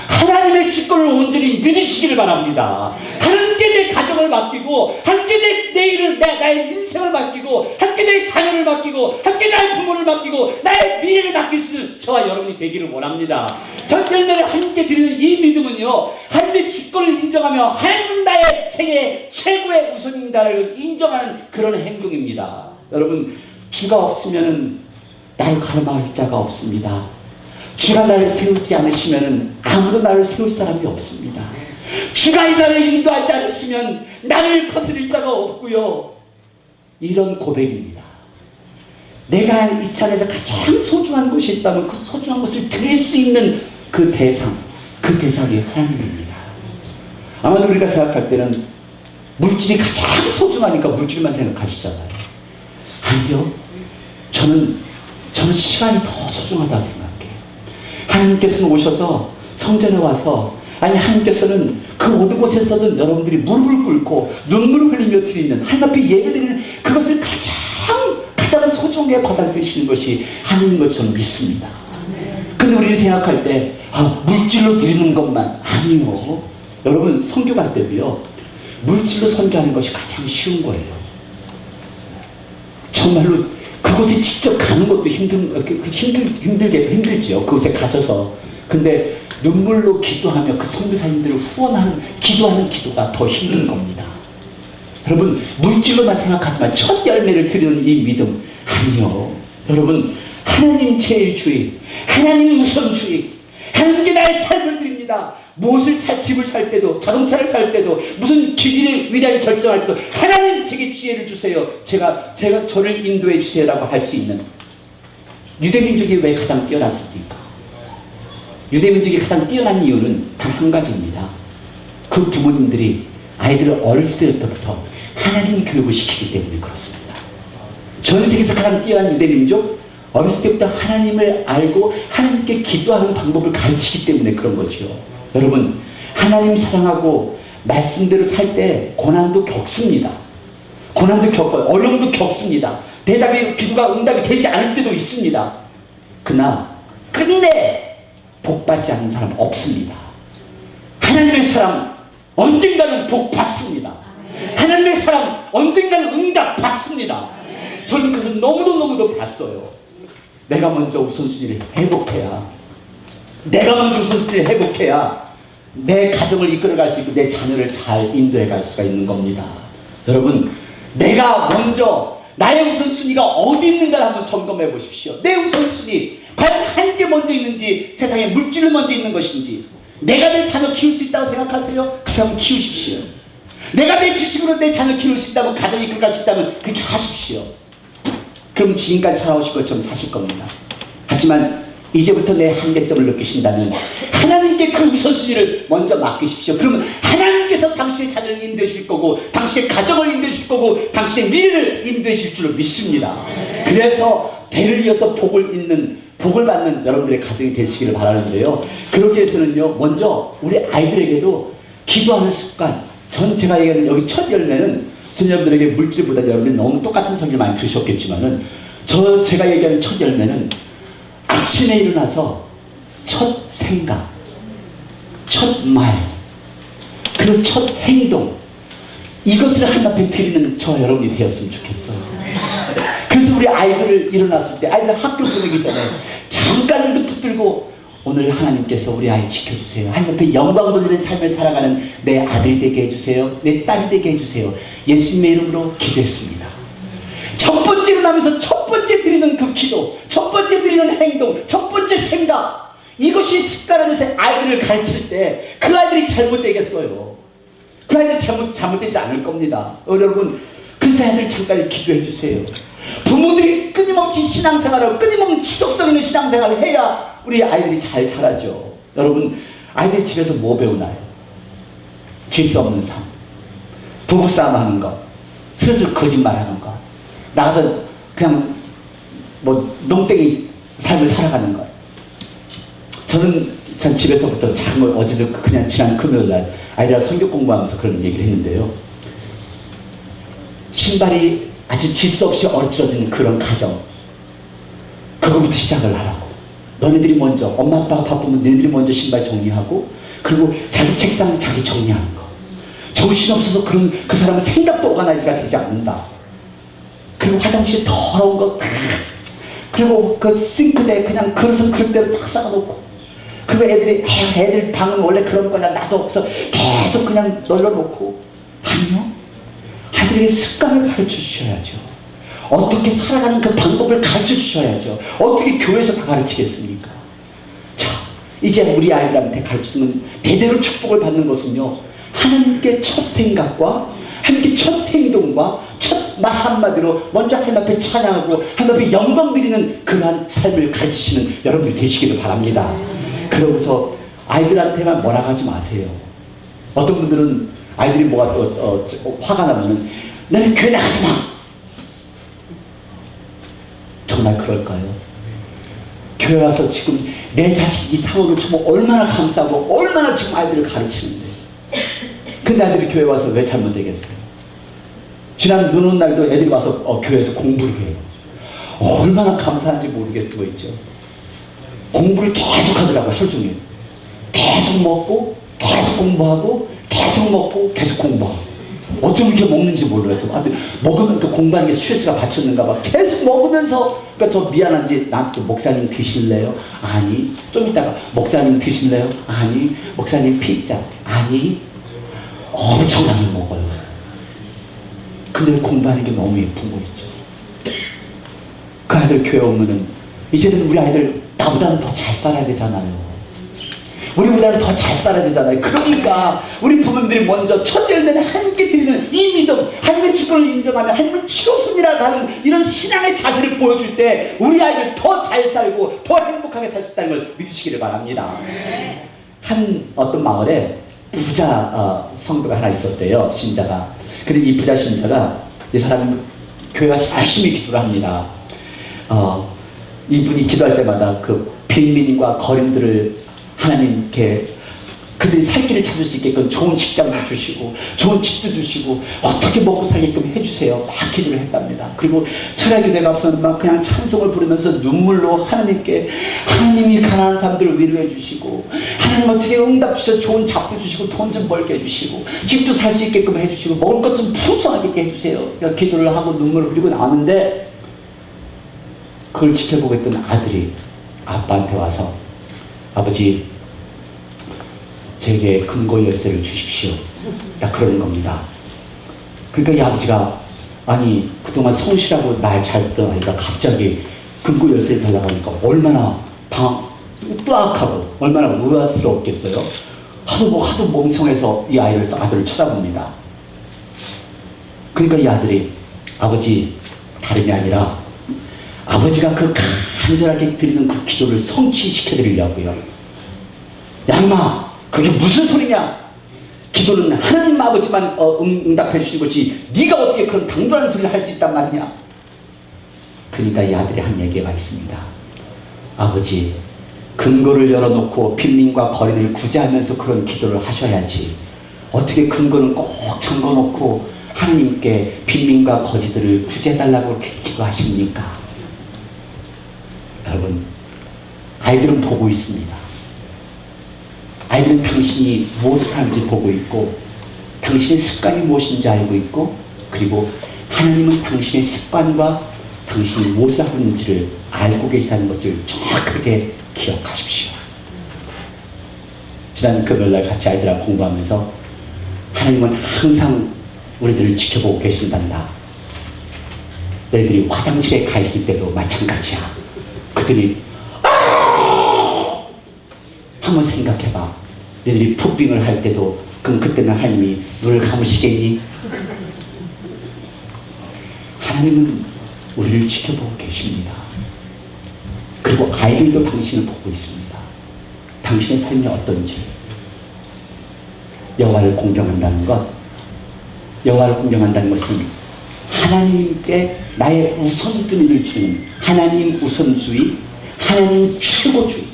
[SPEAKER 1] 하나님의 주권을 온전히 믿으시기를 바랍니다. 하나님께 내 가정을 맡기고, 하나님께 내 일을, 나의 인생을 맡기고, 함께 내 자녀를 맡기고, 함께 나의 부모를 맡기고, 나의 미래를 맡길 수 있는 저와 여러분이 되기를 원합니다. 첫 열매를 하나님께 드리는 이 믿음은요, 하나님의 주권을 인정하며 하나님은 나의 생애의 최고의 우선입니다를 인정하는 그런 행동입니다. 여러분, 주가 없으면은 나를 가르마할 자가 없습니다. 주가 나를 세우지 않으시면 아무도 나를 세울 사람이 없습니다. 주가 이 나를 인도하지 않으시면 나를 거스릴 자가 없고요. 이런 고백입니다. 내가 이 세상에서 가장 소중한 것이 있다면 그 소중한 것을 드릴 수 있는 그 대상이 하나님입니다. 아마도 우리가 생각할 때는 물질이 가장 소중하니까 물질만 생각하시잖아요. 아니요. 저는 시간이 더 소중하다 생각해요. 하나님께서는 오셔서 성전에 와서 아니 하나님께서는 그 어느 곳에서든 여러분들이 무릎을 꿇고 눈물을 흘리며 드리는 하나님 앞에 예배드리는 그것을 가장 소중하게 받아들이시는 것이 하나님인 것처럼 믿습니다. 근데 우리는 생각할 때 물질로 드리는 것만 아니요. 여러분 선교할 때도요 물질로 선교하는 것이 가장 쉬운 거예요. 정말로 그곳에 직접 가는 것도 힘들지요. 그곳에 가셔서. 근데 눈물로 기도하며 그 선교사님들을 후원하는 기도하는 기도가 더 힘든 겁니다. 여러분 물질로만 생각하지만 첫 열매를 드리는 이 믿음 아니요. 여러분 하나님 제일주의, 하나님 우선주의, 하나님께 나의 삶을 드립니다. 무엇을 집을 살 때도, 자동차를 살 때도, 무슨 기기를 위대하게 결정할 때도 하나님 제게 지혜를 주세요. 제가 저를 인도해 주세요라고 할 수 있는 유대민족이 왜 가장 뛰어났습니까? 유대민족이 가장 뛰어난 이유는 단 한 가지입니다. 그 부모님들이 아이들을 어렸을 때부터 하나님 교육을 시키기 때문에 그렇습니다. 전 세계에서 가장 뛰어난 유대민족, 어렸을 때부터 하나님을 알고 하나님께 기도하는 방법을 가르치기 때문에 그런 거죠. 여러분 하나님 사랑하고 말씀대로 살 때 고난도 겪습니다. 고난도 겪어요. 어려움도 겪습니다. 기도가 응답이 되지 않을 때도 있습니다. 그러나 끝내 복받지 않는 사람 없습니다. 하나님의 사람 언젠가는 복 받습니다. 하나님의 사람 언젠가는 응답 받습니다. 저는 그래서 너무도 봤어요. 내가 먼저 우선순위를 회복해야, 내가 먼저 우선순위를 회복해야 내 가정을 이끌어갈 수 있고 내 자녀를 잘 인도해 갈 수가 있는 겁니다. 여러분 내가 먼저 나의 우선순위가 어디 있는가를 한번 점검해 보십시오. 내 우선순위 과연 하나님께 먼저 있는지, 세상에 물질을 먼저 있는 것인지. 내가 내 자녀 키울 수 있다고 생각하세요? 그렇게 한번 키우십시오. 내가 내 지식으로 내 자녀 키울 수 있다면, 가정 이끌어갈 수 있다면 그렇게 하십시오. 그럼 지금까지 살아오실 것처럼 사실 겁니다. 하지만 이제부터 내 한계점을 느끼신다면 하나님께 그 우선순위를 먼저 맡기십시오. 그러면 하나님께서 당신의 자녀를 인도해 주실 거고, 당신의 가정을 인도해 주실 거고, 당신의 미래를 인도해 주실 줄로 믿습니다. 그래서 대를 이어서 복을 받는 여러분들의 가정이 되시기를 바라는데요. 그러기 위해서는요, 먼저 우리 아이들에게도 기도하는 습관, 제가 얘기하는 여기 첫 열매는 전 여러분들에게 물질보다 여러분들이 너무 똑같은 설교를 많이 들으셨겠지만은 제가 얘기하는 첫 열매는 아침에 일어나서 첫 생각, 첫 말, 그리고 첫 행동, 이것을 하나님 앞에 드리는 저 여러분이 되었으면 좋겠어요. 그래서 우리 아이들을 일어났을 때, 아이들 학교 보내기 전에 잠깐이라도 붙들고 오늘 하나님께서 우리 아이 지켜주세요. 하나님 앞에 영광 돌리는 삶을 살아가는 내 아들이 되게 해주세요. 내 딸이 되게 해주세요. 예수님의 이름으로 기도했습니다. 첫 번째 일어나면서 첫 번째 드리는 그 기도, 첫 번째 드리는 행동, 첫 번째 생각, 이것이 습관화돼서 아이들을 가르칠 때 그 아이들이 잘못되겠어요? 그 아이들 잘못되지 않을 겁니다. 여러분 그래서 아이들 잠깐 기도해 주세요. 부모들이 끊임없이 신앙생활을, 끊임없는 지속성 있는 신앙생활을 해야 우리 아이들이 잘 자라죠. 여러분 아이들이 집에서 뭐 배우나요? 질서 없는 삶, 부부싸움 하는 거, 슬슬 거짓말하는 거, 나가서 그냥 농땡이 삶을 살아가는 것. 전 집에서부터 어제도 그냥 지난 금요일날 아이들하고 성경 공부하면서 그런 얘기를 했는데요. 신발이 아주 질서 없이 얼어지는 그런 가정, 그거부터 시작을 하라고. 너네들이 먼저, 엄마 아빠가 바쁘면 너네들이 먼저 신발 정리하고, 그리고 자기 책상 자기 정리하는 거. 정신없어서 그 사람은 생각도 오가나이즈가 되지 않는다. 그리고 화장실 더러운 거 다, 그리고 그 싱크대에 그냥 그릇은 그릇대로 딱 쌓아놓고, 그리고 애들 방은 원래 그런 거잖아. 나도 없어. 계속 그냥 널려놓고. 아니요. 아이들에게 습관을 가르쳐 주셔야죠. 어떻게 살아가는 그 방법을 가르쳐 주셔야죠. 어떻게 교회에서 다 가르치겠습니까? 자, 이제 우리 아이들한테 가르치는 대대로 축복을 받는 것은요, 하나님께 첫 생각과 하나님께 첫 행동과 첫 말 한마디로 먼저 하나님 앞에 찬양하고 하나님 앞에 영광 드리는 그러한 삶을 가르치시는 여러분들이 되시기를 바랍니다. 그러고서 아이들한테만 뭐라 하지 마세요. 어떤 분들은 아이들이 화가 나면은 너는 교회 나가지 마. 정말 그럴까요? 교회 와서 지금 내 자식 이상으로 정말 얼마나 감사하고 얼마나 지금 아이들을 가르치는데, 근데 아이들이 교회 와서 왜 잘못되겠어요? 지난 눈 오는 날도 애들이 와서 교회에서 공부를 해요. 얼마나 감사한지 모르겠고 있죠. 공부를 계속 하더라고요. 하루 종일 계속 먹고 계속 공부하고 계속 먹고 계속 공부하고. 어쩜 이렇게 먹는지 몰라서 먹으면 또 공부하는 게 스트레스가 받쳤는가 봐. 계속 먹으면서, 그러니까 저 미안한지 나한테 목사님 드실래요? 아니. 좀 이따가 목사님 드실래요? 아니. 목사님 피자? 아니. 엄청나게 먹어요. 근데 공부하는 게 너무 예쁜 거 있죠. 그 아이들 교회 오면은 이제는 우리 아이들 나보다는 더 잘 살아야 되잖아요. 우리보다는 더 잘 살아야 되잖아요. 그러니까 우리 부모님들이 먼저 첫 열매는 하나님께 드리는 이 믿음, 하나님의 주권을 인정하며 하나님을 치료습니다 하는 이런 신앙의 자세를 보여줄 때 우리 아이들 더 잘 살고 더 행복하게 살 수 있다는 걸 믿으시기를 바랍니다. 한 어떤 마을에 부자 성도가 하나 있었대요. 신자가. 근데 이 부자 신자가, 이 사람은 교회 가서 열심히 기도를 합니다. 이분이 기도할 때마다 그 빈민과 거린들을 하나님께 그들이 살 길을 찾을 수 있게끔 좋은 직장도 주시고 좋은 집도 주시고 어떻게 먹고 살게끔 해주세요. 막 기도를 했답니다. 그리고 철학이 돼가서는 막 그냥 찬송을 부르면서 눈물로 하나님께, 하나님이 가난한 사람들을 위로해 주시고 하나님 어떻게 응답 주셔서 좋은 잡도 주시고 돈 좀 벌게 해주시고 집도 살 수 있게끔 해주시고 먹을 것 좀 풍성하게 해주세요. 그러니까 기도를 하고 눈물을 흘리고 나왔는데, 그걸 지켜보고 있던 아들이 아빠한테 와서, 아버지, 제게 금고 열쇠를 주십시오. 딱 그러는 겁니다. 그러니까 이 아버지가, 아니 그동안 성실하고 말 잘 듣던 아이가 갑자기 금고 열쇠를 달라고 하니까 얼마나 뜨악하고 얼마나 우아스러웠겠어요. 하도 멍청해서 이 아들을 쳐다봅니다. 그러니까 이 아들이, 아버지, 다름이 아니라 아버지가 그 간절하게 드리는 그 기도를 성취시켜 드리려고요. 야 임마, 그게 무슨 소리냐? 기도는 하나님 아버지만 응답해 주신 것이 네가 어떻게 그런 당돌한 소리를 할 수 있단 말이냐? 그러니까 이 아들이 한 얘기가 있습니다. 아버지, 금고를 열어놓고 빈민과 거린을 구제하면서 그런 기도를 하셔야지, 어떻게 금고는 꼭 잠궈놓고 하나님께 빈민과 거지들을 구제해달라고 그렇게 기도하십니까? 여러분, 아이들은 보고 있습니다. 아이들은 당신이 무엇을 하는지 보고 있고, 당신의 습관이 무엇인지 알고 있고, 그리고 하나님은 당신의 습관과 당신이 무엇을 하는지를 알고 계시다는 것을 정확하게 기억하십시오. 지난 금요일날 같이 아이들하고 공부하면서 하나님은 항상 우리들을 지켜보고 계신단다. 너희들이 화장실에 가 있을 때도 마찬가지야. 그들이 한번 생각해봐. 너희들이 풋빙을 할 때도 그럼 그때는 하나님이 눈을 감으시겠니? 하나님은 우리를 지켜보고 계십니다. 그리고 아이들도 당신을 보고 있습니다. 당신의 삶이 어떤지. 여호와를 공경한다는 것, 여호와를 공경한다는 것은 하나님께 나의 우선순위를 주는 하나님 우선주의, 하나님 최고주의,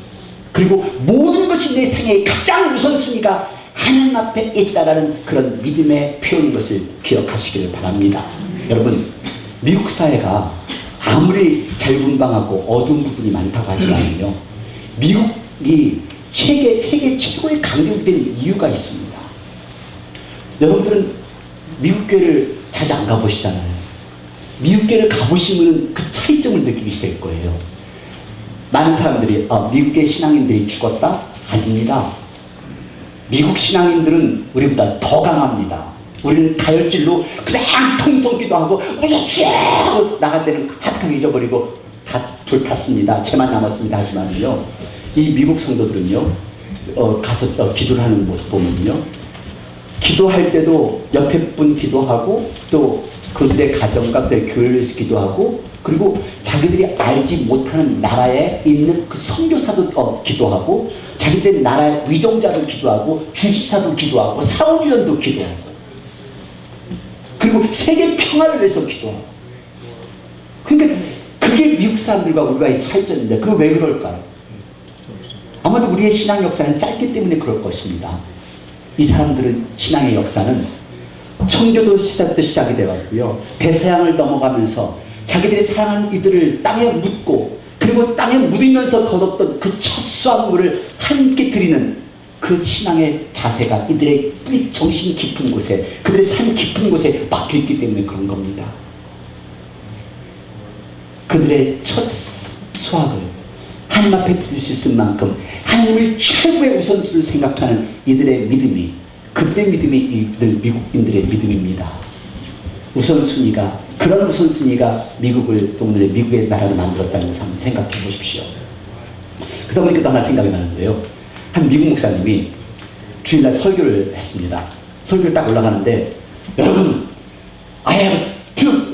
[SPEAKER 1] 그리고 모든 것이 내 생애의 가장 우선순위가 하나님 앞에 있다라는 그런 믿음의 표현인 것을 기억하시기를 바랍니다. 여러분, 미국 사회가 아무리 자유분방하고 어두운 부분이 많다고 하지만요, 미국이 세계 최고의 강국이 된 이유가 있습니다. 여러분들은 미국 교회를 자주 안 가보시잖아요. 미국 교회를 가보시면 그 차이점을 느끼게 될 거예요. 많은 사람들이 미국의 신앙인들이 죽었다? 아닙니다. 미국 신앙인들은 우리보다 더 강합니다. 우리는 다혈질로 그냥 통성기도 하고 하고 나갈 때는 가득하게 잊어버리고 다 불탔습니다. 죄만 남았습니다. 하지만요, 이 미국 성도들은요, 가서 기도를 하는 모습 보면요, 기도할 때도 옆에 분 기도하고 또 그들의 가정과 그들의 교회를 위해서 기도하고, 그리고 자기들이 알지 못하는 나라에 있는 그 선교사도 기도하고, 자기들의 나라의 위정자도 기도하고, 주지사도 기도하고, 사원위원도 기도하고, 그리고 세계 평화를 위해서 기도하고. 그러니까 그 그게 미국 사람들과 우리와의 차이점인데 그거 왜 그럴까요? 아마도 우리의 신앙 역사는 짧기 때문에 그럴 것입니다. 이 사람들은 신앙의 역사는 청교도 시대부터 시작이 되었고요. 대서양을 넘어가면서 자기들이 사랑하는 이들을 땅에 묻고 그리고 땅에 묻으면서 거뒀던 그 첫 수확물을 함께 드리는 그 신앙의 자세가 이들의 뿌리 정신 깊은 곳에 그들의 삶 깊은 곳에 박혀있기 때문에 그런 겁니다. 그들의 첫 수확을 하나님 앞에 드릴 수 있을 만큼 하나님을 최고의 우선순위로 생각하는 이들의 믿음이 그들의 믿음이 이들 미국인들의 믿음입니다. 우선순위가 그런 우선순위가 미국을 또 오늘의 미국의 나라를 만들었다는 것을 한번 생각해 보십시오. 그러다 보니까 또 하나 생각이 나는데요. 한 미국 목사님이 주일날 설교를 했습니다. 설교를 딱 올라가는데 여러분 I have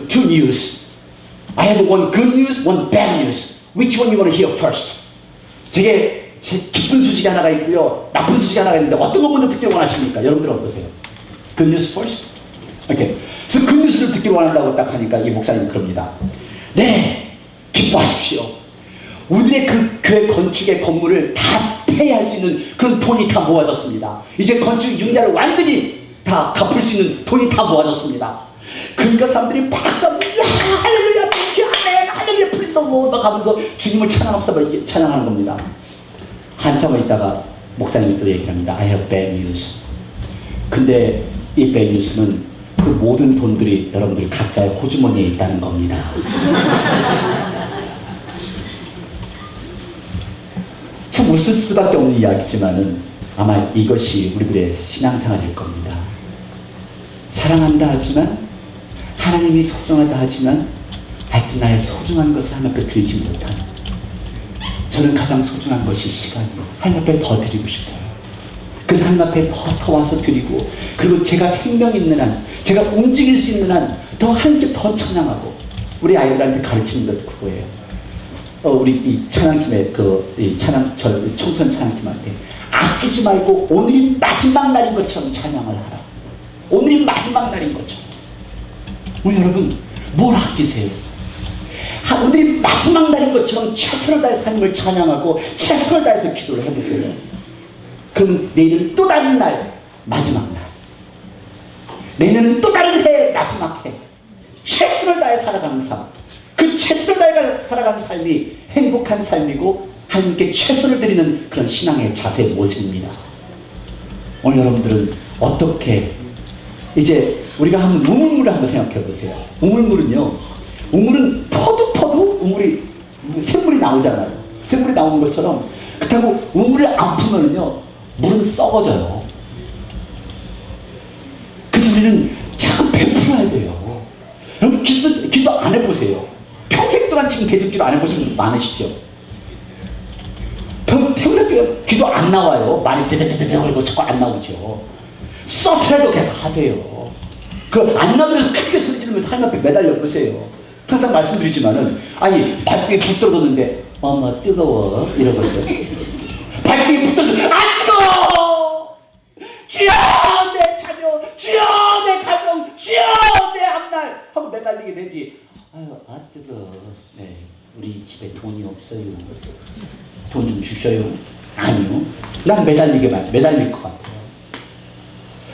[SPEAKER 1] two news. I have one good news, one bad news. Which one you want to hear first? 제게 기쁜 소식이 하나가 있고요. 나쁜 소식이 하나가 있는데 어떤 것 먼저 듣기를 원하십니까? 여러분들은 어떠세요? Good news first? Okay. 그래서 그 뉴스를 듣기를 원한다고 딱 하니까 이 목사님이 그럽니다. 네, 기뻐하십시오. 우리의 그 교회 건축의 건물을 다 폐해할 수 있는 그런 돈이 다 모아졌습니다. 이제 건축 융자를 완전히 다 갚을 수 있는 돈이 다 모아졌습니다. 그러니까 사람들이 박수하면서 야 할렐루야 땡큐 아멘 할렐루야 프리스 더 로드 막 하면서 주님을 찬양하면서 찬양하는 겁니다. 한참을 있다가 목사님이 또 얘기를 합니다. I have bad news. 근데 이 bad news는 그 모든 돈들이 여러분들 각자의 호주머니에 있다는 겁니다. 참 웃을 수밖에 없는 이야기지만은 아마 이것이 우리들의 신앙생활일 겁니다. 사랑한다 하지만 하나님이 소중하다 하지만 하여튼 나의 소중한 것을 하나님 앞에 드리지 못한 저는 가장 소중한 것이 시간이에요. 하나님 앞에 더 드리고 싶어요. 그래서 하나님 앞에 더 와서 드리고 그리고 제가 생명 있는 한 제가 움직일 수 있는 한 더 하나님께 더 찬양하고 우리 아이들한테 가르치는 것도 그거예요. 우리 이 찬양팀의 이 청소년 찬양팀한테 아끼지 말고 오늘이 마지막 날인 것처럼 찬양을 하라. 오늘이 마지막 날인 것처럼. 우리 여러분 뭘 아끼세요? 오늘이 마지막 날인 것처럼 최선을 다해서 하나님을 찬양하고 최선을 다해서 기도를 해보세요. 그럼 내일은 또 다른 날 마지막 날 내년은 또 다른 해의 마지막 해 최선을 다해 살아가는 삶 그 최선을 다해 살아가는 삶이 행복한 삶이고 하나님께 최선을 드리는 그런 신앙의 자세의 모습입니다. 오늘 여러분들은 어떻게 이제 우리가 한번 우물물을 한번 생각해 보세요. 우물물은요 우물은 퍼도 우물이 샘물이 나오잖아요. 샘물이 나오는 것처럼 그렇다고 우물을 안 풀면요 물은 썩어져요. 그래서 우리는 자꾸 베풀어야 돼요. 여러분 기도 안 해보세요. 평생 동안 지금 대접 기도 안 해보신 분 많으시죠? 평생 기도 안 나와요. 말이 대대대대거리고 자꾸 안 나오죠. 써서라도 계속 하세요. 그 안 나오더라도 크게 소리 지르면서 하나님 앞에 매달려 보세요. 항상 말씀드리지만은 아니 발등에 불 떨어졌는데 어머 뜨거워 이러고서요. 발등에 불 떨어졌는데 안 뜨거워! 주여 내 자녀 주여 내 가정 주여 내 앞날 하고 매달리게 되지. 아유 뜨거워. 네 우리 집에 돈이 없어요. 돈 좀 주셔요. 아니요. 난 매달릴 것 같아요.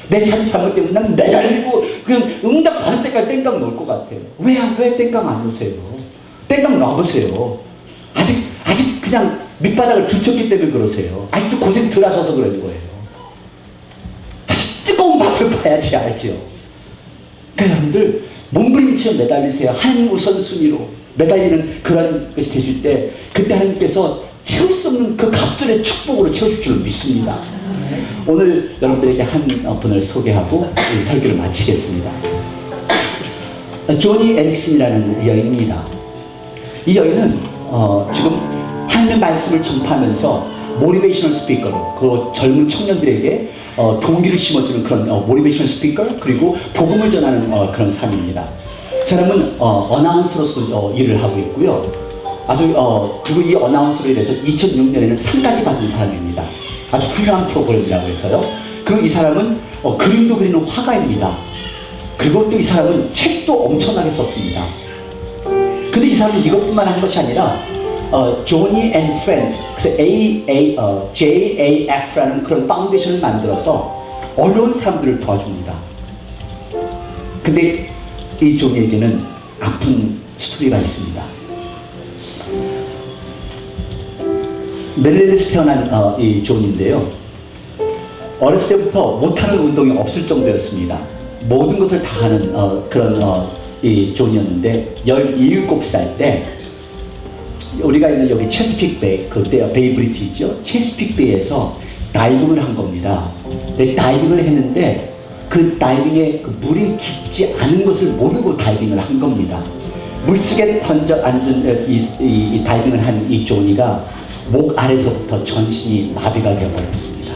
[SPEAKER 1] 내 자녀 잘못 때문에 난 매달리고 그냥 응답 받을 때까지 땡깡 놓을 것 같아요. 왜 땡깡 안 놓으세요? 땡깡 놔보세요. 아직 그냥 밑바닥을 들쳤기 때문에 그러세요. 아직도 고생 덜 하셔서 그러는 거예요. 다시 뜨거운 맛을 봐야지 알죠. 그러니까 여러분들 몸부림치며 매달리세요. 하나님 우선순위로 매달리는 그런 것이 되실 때 그때 하나님께서 채울 수 없는 그 갑절의 축복으로 채워줄 줄 믿습니다. 오늘 여러분들에게 한 분을 소개하고 이 설교를 마치겠습니다. 조니 에릭슨이라는 여인입니다. 이 여인은 지금 하나님의 말씀을 전파하면서 모티베이셔널 스피커로 그 젊은 청년들에게 동기를 심어주는 그런 모티베이셔널 스피커 그리고 복음을 전하는 그런 삶입니다. 그 사람은 어나운서로서 일을 하고 있고요. 그리고 이 어나운서로 인해서 2006년에는 상까지 받은 사람입니다. 아주 훌륭한 프로그램이라고 해서요. 그리고 이 사람은 그림도 그리는 화가입니다. 그리고 또 이 사람은 책도 엄청나게 썼습니다. 근데 근데 이 사람은 이것뿐만 한 것이 아니라 조니 앤 프렌드, 그래서 JAF라는 그런 파운데이션을 만들어서 어려운 사람들을 도와줍니다. 근데 이 조니에게는 아픈 스토리가 있습니다. 멜릴리에서 태어난 이 존인데요. 어렸을 때부터 못하는 운동이 없을 정도였습니다. 모든 것을 다 하는 그런 이 존이었는데 17살 때 우리가 있는 여기 체스픽 베이, 그때 베이브리지 있죠? 체스픽 베이에서 다이빙을 한 겁니다. 근데 다이빙을 했는데 그 다이빙에 그 물이 깊지 않은 것을 모르고 다이빙을 한 겁니다. 물속에 던져 앉은 이 다이빙을 한 이 조니가 목 아래서부터 전신이 마비가 되어버렸습니다.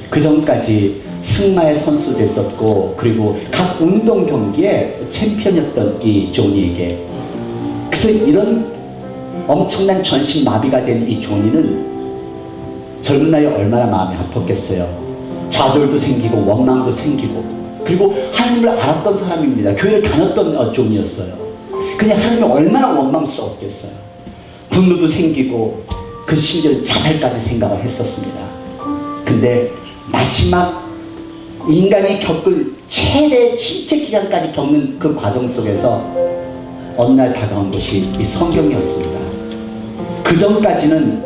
[SPEAKER 1] 그 전까지 승마의 선수 됐었고, 그리고 각 운동 경기에 챔피언이었던 이 조니에게, 그래서 이런 엄청난 전신 마비가 된 이 조니는 젊은 나이에 얼마나 마음이 아팠겠어요. 좌절도 생기고 원망도 생기고, 그리고 하나님을 알았던 사람입니다. 교회를 다녔던 존이었어요. 그냥 하나님이 얼마나 원망스러웠겠어요. 분노도 생기고, 그 심지어 자살까지 생각을 했었습니다. 근데 마지막 인간이 겪을 최대 침체 기간까지 겪는 그 과정 속에서 어느 날 다가온 것이 이 성경이었습니다. 그 전까지는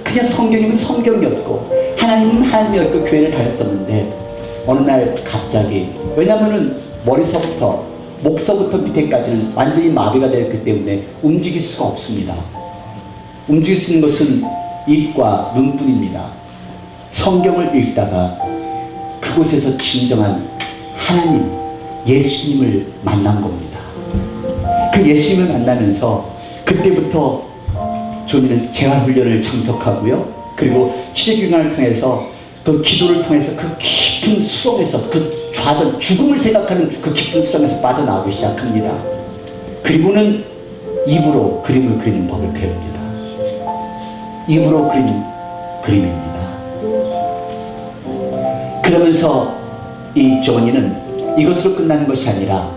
[SPEAKER 1] 그냥 성경이면 성경이었고 하나님은 하나님이었고 교회를 다녔었는데 어느 날 갑자기, 왜냐면은 머리서부터 목서부터 밑에까지는 완전히 마비가 되었기 때문에 움직일 수가 없습니다. 움직일 수 있는 것은 입과 눈뿐입니다. 성경을 읽다가 그곳에서 진정한 하나님, 예수님을 만난 겁니다. 그 예수님을 만나면서 그때부터 조니는 재활훈련을 참석하고요. 그리고 취재기간을 통해서 그 기도를 통해서 그 깊은 수렁에서, 그 좌절, 죽음을 생각하는 그 깊은 수렁에서 빠져나오기 시작합니다. 그리고는 입으로 그림을 그리는 법을 배웁니다. 입으로 그린 그림입니다. 그러면서 이 조니는 이것으로 끝나는 것이 아니라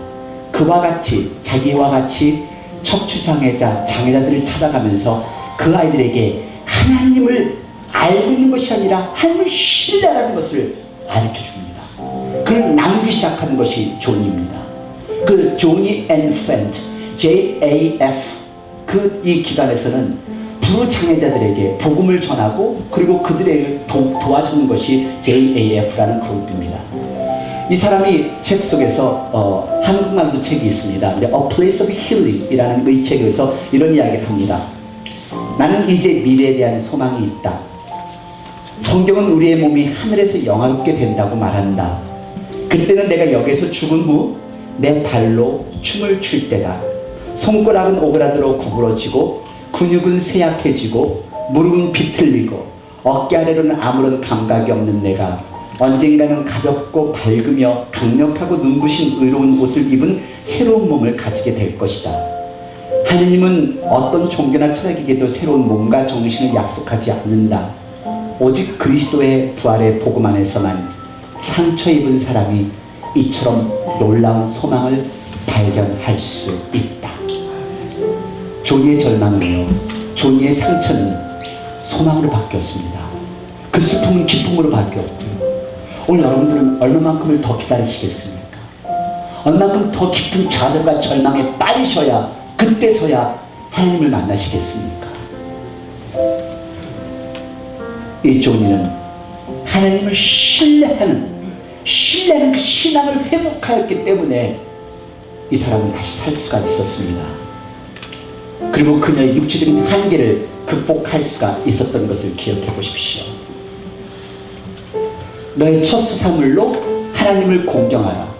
[SPEAKER 1] 그와 같이, 자기와 같이 척추장애자, 장애자들을 찾아가면서 그 아이들에게 하나님을 알고 있는 것이 아니라 하나님을 신뢰하는 것을 가르쳐줍니다. 그걸 나누기 시작하는 것이 조니입니다. 그 조니 앤 프렌드, JAF, 이 기관에서는 불장애자들에게 복음을 전하고 그리고 그들에게 도와주는 것이 JAF라는 그룹입니다. 이 사람이 책 속에서 한국말도 책이 있습니다. 근데 A Place of Healing 이라는 이 책에서 이런 이야기를 합니다. 나는 이제 미래에 대한 소망이 있다. 성경은 우리의 몸이 하늘에서 영화롭게 된다고 말한다. 그때는 내가 여기서 죽은 후 내 발로 춤을 출 때다. 손가락은 오그라들어 구부러지고 근육은 쇠약해지고 무릎은 비틀리고 어깨 아래로는 아무런 감각이 없는 내가 언젠가는 가볍고 밝으며 강력하고 눈부신 의로운 옷을 입은 새로운 몸을 가지게 될 것이다. 하느님은 어떤 종교나 철학에게도 새로운 몸과 정신을 약속하지 않는다. 오직 그리스도의 부활의 복음 안에서만 상처 입은 사람이 이처럼 놀라운 소망을 발견할 수 있다. 조니의 절망은요, 조니의 상처는 소망으로 바뀌었습니다. 그 슬픔은 기쁨으로 바뀌었고요. 오늘 여러분들은 얼마만큼을 더 기다리시겠습니까? 얼마만큼 더 깊은 좌절과 절망에 빠지셔야, 그때서야 하나님을 만나시겠습니까? 이 조니는 하나님을 신뢰하는 그 신앙을 회복하였기 때문에 이 사람은 다시 살 수가 있었습니다. 그리고 그녀의 육체적인 한계를 극복할 수가 있었던 것을 기억해 보십시오. 너의 첫 수산물로 하나님을 공경하라.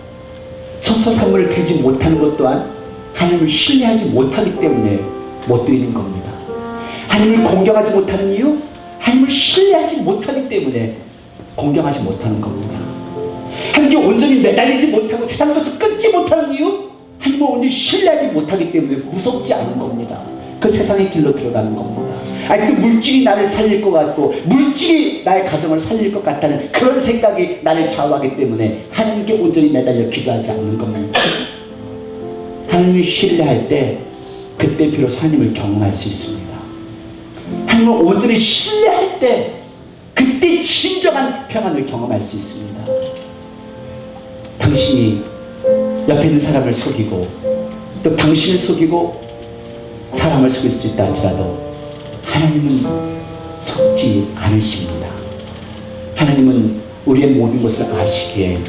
[SPEAKER 1] 첫 수산물을 드리지 못하는 것 또한 하나님을 신뢰하지 못하기 때문에 못 드리는 겁니다. 하나님을 공경하지 못하는 이유? 하나님을 신뢰하지 못하기 때문에 공경하지 못하는 겁니다. 하나님께 온전히 매달리지 못하고 세상 것을 끊지 못하는 이유? 하나님을 온전히 신뢰하지 못하기 때문에 무섭지 않은 겁니다. 그 세상의 길로 들어가는 겁니다. 아니, 그 물질이 나를 살릴 것 같고 물질이 나의 가정을 살릴 것 같다는 그런 생각이 나를 좌우하기 때문에 하나님께 온전히 매달려 기도하지 않는 겁니다. 하나님을 신뢰할 때 그때 비로소 하나님을 경험할 수 있습니다. 하나님을 온전히 신뢰할 때 그때 진정한 평안을 경험할 수 있습니다. 당신이 옆에 있는 사람을 속이고 또 당신을 속이고 사람을 속일 수 있다 할지라도 하나님은 속지 않으십니다. 하나님은 우리의 모든 것을 아시기에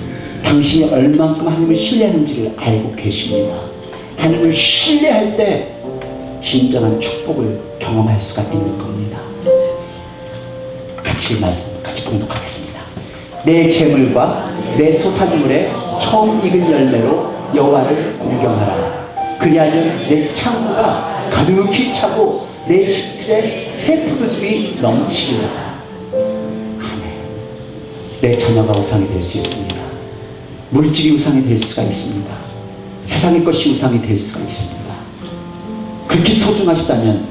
[SPEAKER 1] 당신이 얼만큼 하나님을 신뢰하는지를 알고 계십니다. 하나님을 신뢰할 때 진정한 축복을 경험할 수가 있는 겁니다. 같이 봉독하겠습니다. 내 재물과 내 소산물의 처음 익은 열매로 여호와를 공경하라. 그리하면 내 창고가 가득히 차고 내 집틀에 새 포도즙이 넘치리라. 아멘. 내 자녀가 우상이 될 수 있습니다. 물질이 우상이 될 수가 있습니다. 세상의 것이 우상이 될 수가 있습니다. 그렇게 소중하시다면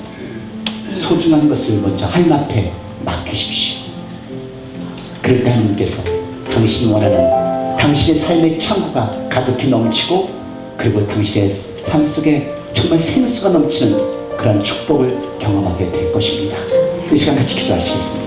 [SPEAKER 1] 소중한 것을 먼저 하나님 앞에 맡기십시오. 그럴 때 하나님께서 당신이 원하는 당신의 삶의 창고가 가득히 넘치고 그리고 당신의 삶 속에 정말 생수가 넘치는 그런 축복을 경험하게 될 것입니다. 이 시간 같이 기도하시겠습니다.